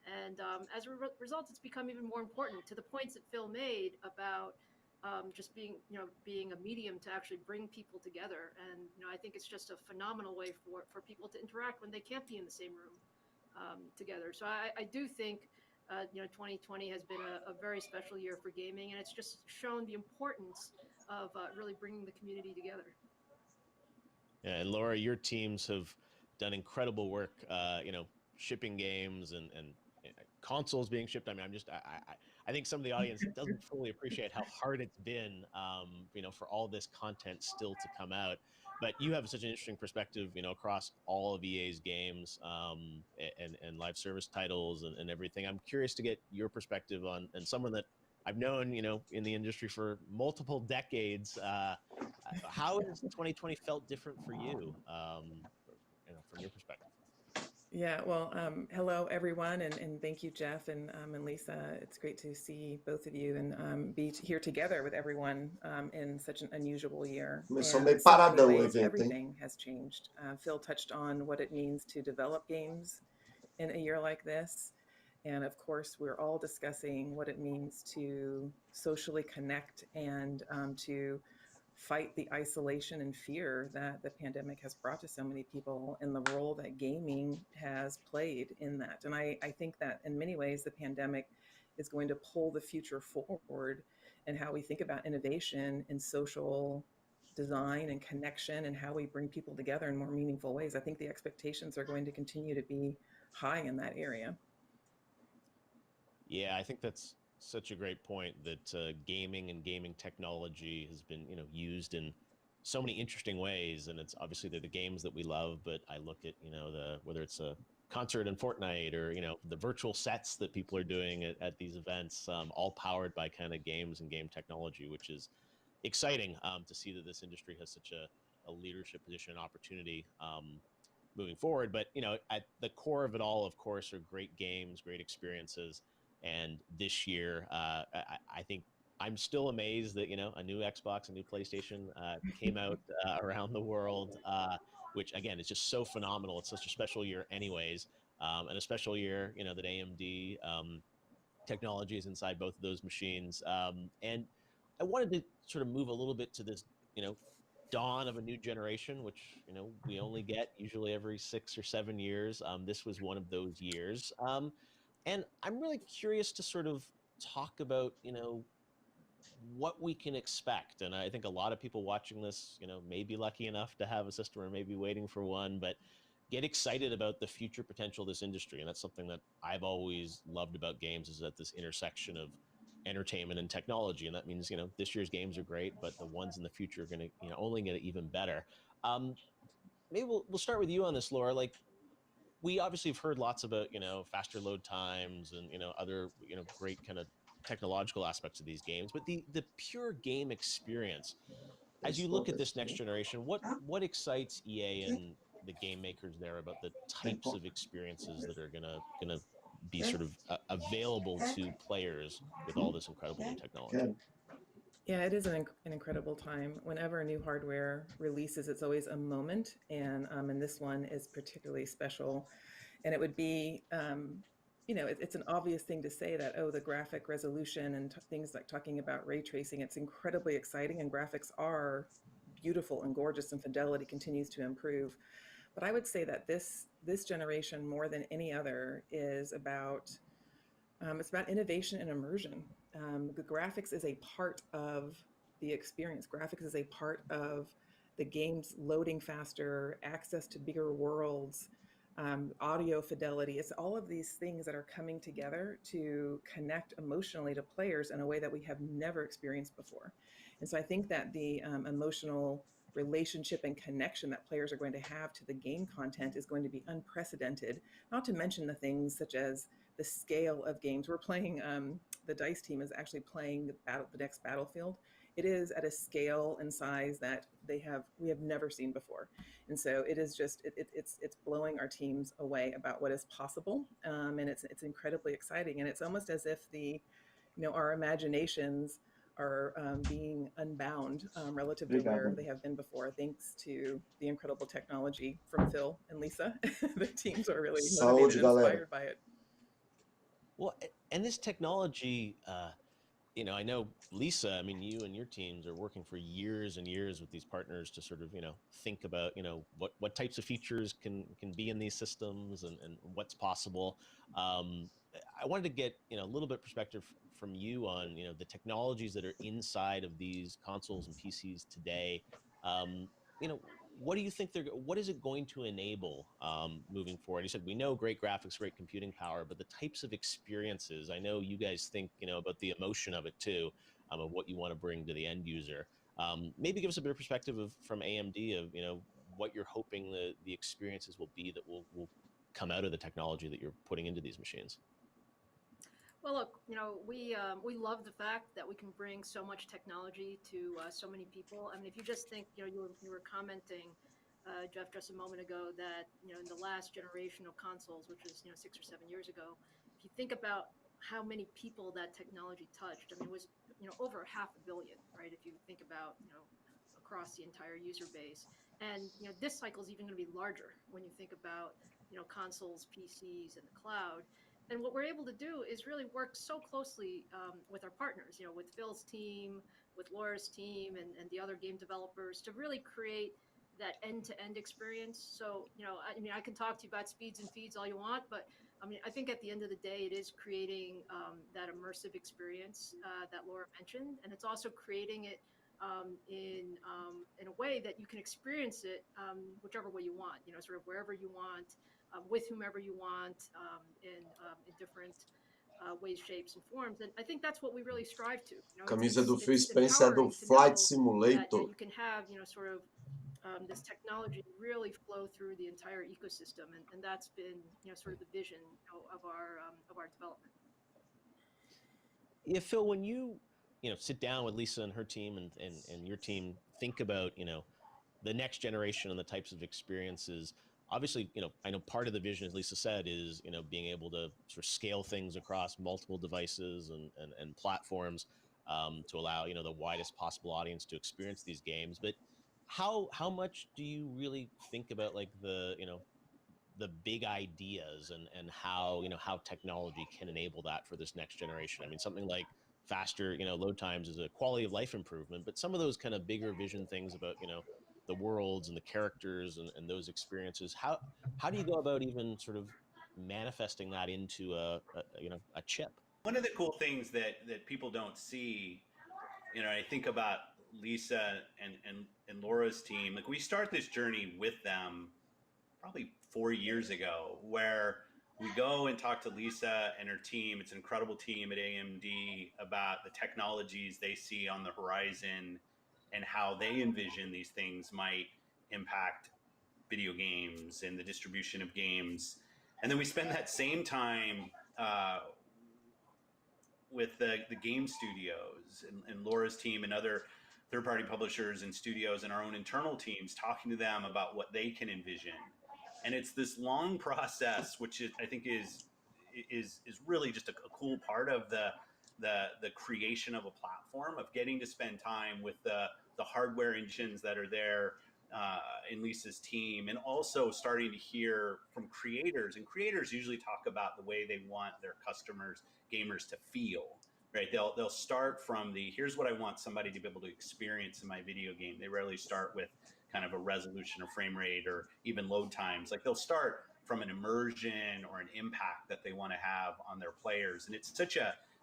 And as a result, it's become even more important, to the points that Phil made about just being a medium to actually bring people together. And I think it's just a phenomenal way for people to interact when they can't be in the same room together. So I do think 2020 has been a very special year for gaming, and it's just shown the importance of really bringing the community together. Yeah, and Laura, your teams have done incredible work, shipping games and consoles being shipped. I mean, I think some of the audience doesn't fully appreciate how hard it's been, for all this content still to come out. But you have such an interesting perspective, across all of EA's games, and live service titles and everything. I'm curious to get your perspective on, and someone that I've known, in the industry for multiple decades. How has 2020 felt different for you, from your perspective? Yeah, well, hello everyone, and thank you, Jeff and Lisa. It's great to see both of you and be here together with everyone in such an unusual year. Começou And meio in so many paradão o ways, evento, hein? everything has changed. Phil touched on what it means to develop games in a year like this. And of course, we're all discussing what it means to socially connect and to fight the isolation and fear that the pandemic has brought to so many people, and the role that gaming has played in that. And I think that in many ways, the pandemic is going to pull the future forward and how we think about innovation in social design and connection and how we bring people together in more meaningful ways. I think the expectations are going to continue to be high in that area. Yeah, I think that's such a great point, that gaming and gaming technology has been, used in so many interesting ways, and it's obviously they're the games that we love. But I look at, whether it's a concert in Fortnite or the virtual sets that people are doing at these events, all powered by kind of games and game technology, which is exciting to see that this industry has such a leadership position and opportunity moving forward. But at the core of it all, of course, are great games, great experiences. And this year, I think I'm still amazed that, a new Xbox, a new PlayStation came out around the world, which, again, is just so phenomenal. It's such a special year anyways, and a special year, that AMD technology is inside both of those machines. And I wanted to sort of move a little bit to this, dawn of a new generation, which, we only get usually every 6 or 7 years. This was one of those years. And I'm really curious to sort of talk about, what we can expect. And I think a lot of people watching this, may be lucky enough to have a system or maybe waiting for one, but get excited about the future potential of this industry. And that's something that I've always loved about games, is at this intersection of entertainment and technology. And that means, this year's games are great, but the ones in the future are going to, only get even better. Maybe we'll start with you on this, Laura. Like, we obviously have heard lots about, faster load times and, other, great kind of technological aspects of these games, but the pure game experience, as you look at this next generation, what excites EA and the game makers there about the types of experiences that are gonna be sort of available to players with all this incredible new technology? Yeah, it is an incredible time. Whenever new hardware releases, it's always a moment, and this one is particularly special. And it would be, it's an obvious thing to say that, oh, the graphic resolution and things like talking about ray tracing, it's incredibly exciting, and graphics are beautiful and gorgeous, and fidelity continues to improve. But I would say that this generation, more than any other, is about it's about innovation and immersion. The graphics is a part of the experience. Graphics is a part of the game's loading faster, access to bigger worlds, audio fidelity. It's all of these things that are coming together to connect emotionally to players in a way that we have never experienced before. And so I think that the emotional relationship and connection that players are going to have to the game content is going to be unprecedented, not to mention the things such as the scale of games. We're playing, the DICE team is actually playing the next Battlefield. It is at a scale and size that we have never seen before. And so it is just, it's blowing our teams away about what is possible. And it's incredibly exciting. And it's almost as if our imaginations are being unbound relative to where they have been before, thanks to the incredible technology from Phil and Lisa. The teams are really motivated and inspired by it. Well, and this technology, I know, Lisa, I mean, you and your teams are working for years and years with these partners to sort of, think about, what types of features can be in these systems and what's possible. I wanted to get, a little bit perspective from you on, the technologies that are inside of these consoles and PCs today. What do you think what is it going to enable moving forward? You said we know great graphics, great computing power, but the types of experiences, I know you guys think, about the emotion of it too, of what you want to bring to the end user. Maybe give us a bit of perspective from AMD of, what you're hoping the experiences will be that will come out of the technology that you're putting into these machines. Well, look, we love the fact that we can bring so much technology to so many people. I mean, if you just think, you were commenting, Jeff, just a moment ago that, in the last generation of consoles, which was, 6 or 7 years ago, if you think about how many people that technology touched, I mean, it was, over 500 million, right? If you think about, across the entire user base. And, this cycle is even going to be larger when you think about, consoles, PCs, and the cloud. And what we're able to do is really work so closely with our partners, with Phil's team, with Laura's team, and the other game developers to really create that end-to-end experience. So, I can talk to you about speeds and feeds all you want, but I think at the end of the day, it is creating that immersive experience that Laura mentioned, and it's also creating it in a way that you can experience it whichever way you want, sort of wherever you want. With whomever you want in different ways, shapes, and forms. And I think that's what we really strive to. Camisa do Phil Spencer é do Flight Simulator. You can have, sort of this technology really flow through the entire ecosystem. And that's been, sort of the vision of our development. Yeah, Phil, when you sit down with Lisa and her team and your team, think about, the next generation and the types of experiences. Obviously, I know part of the vision, as Lisa said, is, being able to sort of scale things across multiple devices and platforms to allow, the widest possible audience to experience these games. But how much do you really think about like the big ideas and how, how technology can enable that for this next generation? I mean, something like faster, load times is a quality of life improvement, but some of those kind of bigger vision things about, the worlds and the characters and those experiences, how do you go about even sort of manifesting that into a chip? One of the cool things that people don't see, I think about Lisa and Laura's team. Like, we start this journey with them probably 4 years ago, where we go and talk to Lisa and her team. It's an incredible team at AMD about the technologies they see on the horizon and how they envision these things might impact video games and the distribution of games. And then we spend that same time with the game studios and Laura's team and other third-party publishers and studios and our own internal teams, talking to them about what they can envision. And it's this long process, which I think is really just a cool part of the creation of a platform, of getting to spend time with the hardware engines that are there in Lisa's team, and also starting to hear from creators. And creators usually talk about the way they want their customers, gamers, to feel. Right? They'll start from here's what I want somebody to be able to experience in my video game. They rarely start with kind of a resolution or frame rate or even load times. Like, they'll start from an immersion or an impact that they want to have on their players. And it's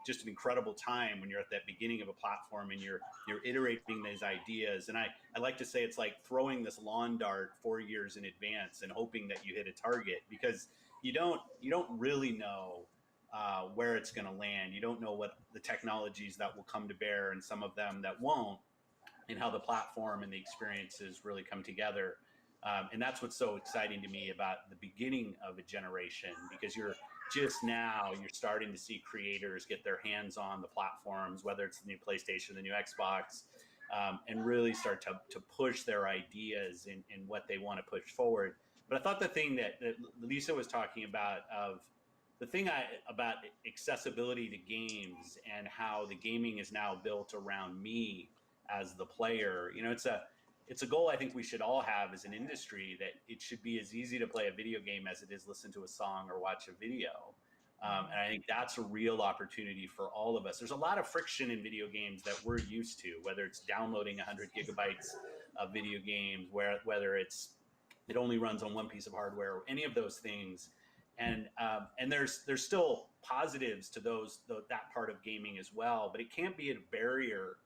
just an incredible time when you're at that beginning of a platform and you're iterating these ideas. And I like to say it's like throwing this lawn dart 4 years in advance and hoping that you hit a target, because you don't really know where it's going to land. You don't know what the technologies that will come to bear, and some of them that won't, and how the platform and the experiences really come together. And that's what's so exciting to me about the beginning of a generation, because you're starting to see creators get their hands on the platforms, whether it's the new PlayStation, the new Xbox, and really start to push their ideas in what they want to push forward. But I thought the thing that Lisa was talking about, about accessibility to games and how the gaming is now built around me as the player, it's a goal I think we should all have as an industry, that it should be as easy to play a video game as it is listen to a song or watch a video. And I think that's a real opportunity for all of us. There's a lot of friction in video games that we're used to, whether it's downloading 100 gigabytes of video games, whether it only runs on one piece of hardware, or any of those things. And there's still positives to that part of gaming as well, but it can't be a barrier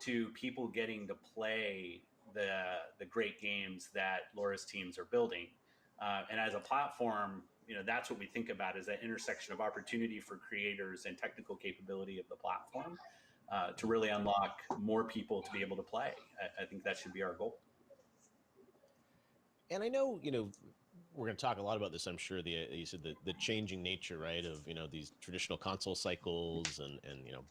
to people getting to play the great games that Laura's teams are building. And as a platform, that's what we think about, is that intersection of opportunity for creators and technical capability of the platform to really unlock more people to be able to play. I think that should be our goal. And I know, we're going to talk a lot about this, I'm sure. You said the changing nature, right, of these traditional console cycles and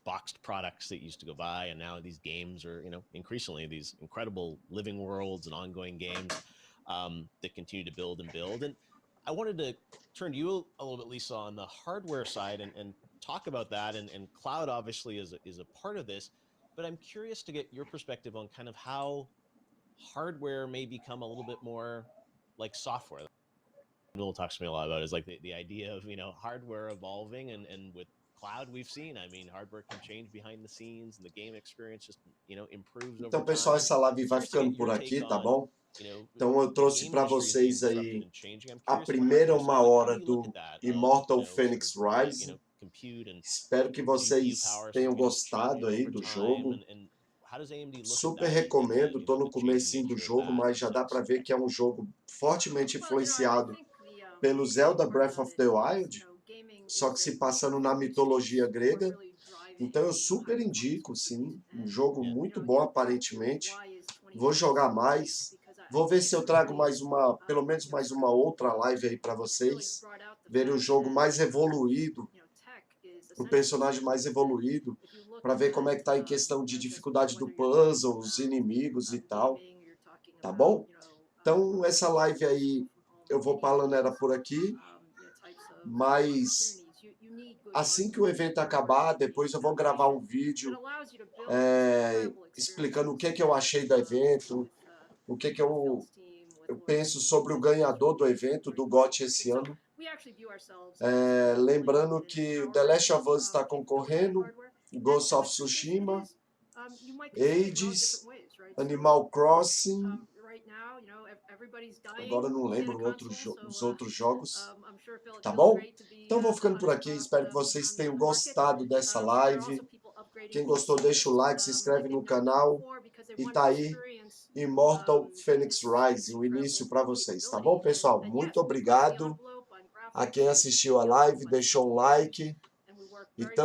boxed products that used to go by, and now these games are increasingly these incredible living worlds and ongoing games that continue to build and build. And I wanted to turn to you a little bit, Lisa, on the hardware side and talk about that. And cloud obviously is a part of this, but I'm curious to get your perspective on kind of how hardware may become a little bit more like software. Will talks to me a lot about is like the idea of hardware evolving, and with cloud we've seen, hardware can change behind the scenes, and the game experience just improves Então, over pessoal, time. essa live vai ficando por aqui, tá bom? Então eu trouxe para vocês aí a primeira 1 hora do Immortals Fenyx Rising. Espero que vocês tenham gostado aí do jogo. Super recomendo, estou no comecinho do jogo, mas já dá para ver que é um jogo fortemente influenciado pelo Zelda Breath of the Wild, só que se passando na mitologia grega. Então eu super indico, sim, um jogo muito bom aparentemente. Vou jogar mais, vou ver se eu trago pelo menos mais uma outra live aí para vocês verem o jogo mais evoluído, o personagem mais evoluído, para ver como é que tá em questão de dificuldade do puzzle, os inimigos e tal, tá bom? Então essa live aí eu vou falando era por aqui, mas assim que o evento acabar, depois eu vou gravar um vídeo explicando o que eu achei do evento, o que eu penso sobre o ganhador do evento, do Goty esse ano. Lembrando que The Last of Us está concorrendo, Ghost of Tsushima, Hades, Animal Crossing, agora eu não lembro os outros jogos, tá bom? Então vou ficando por aqui, espero que vocês tenham gostado dessa live. Quem gostou deixa o like, se inscreve no canal e tá aí Immortals Fenyx Rising, o início para vocês, tá bom, pessoal? Muito obrigado a quem assistiu a live, deixou um like e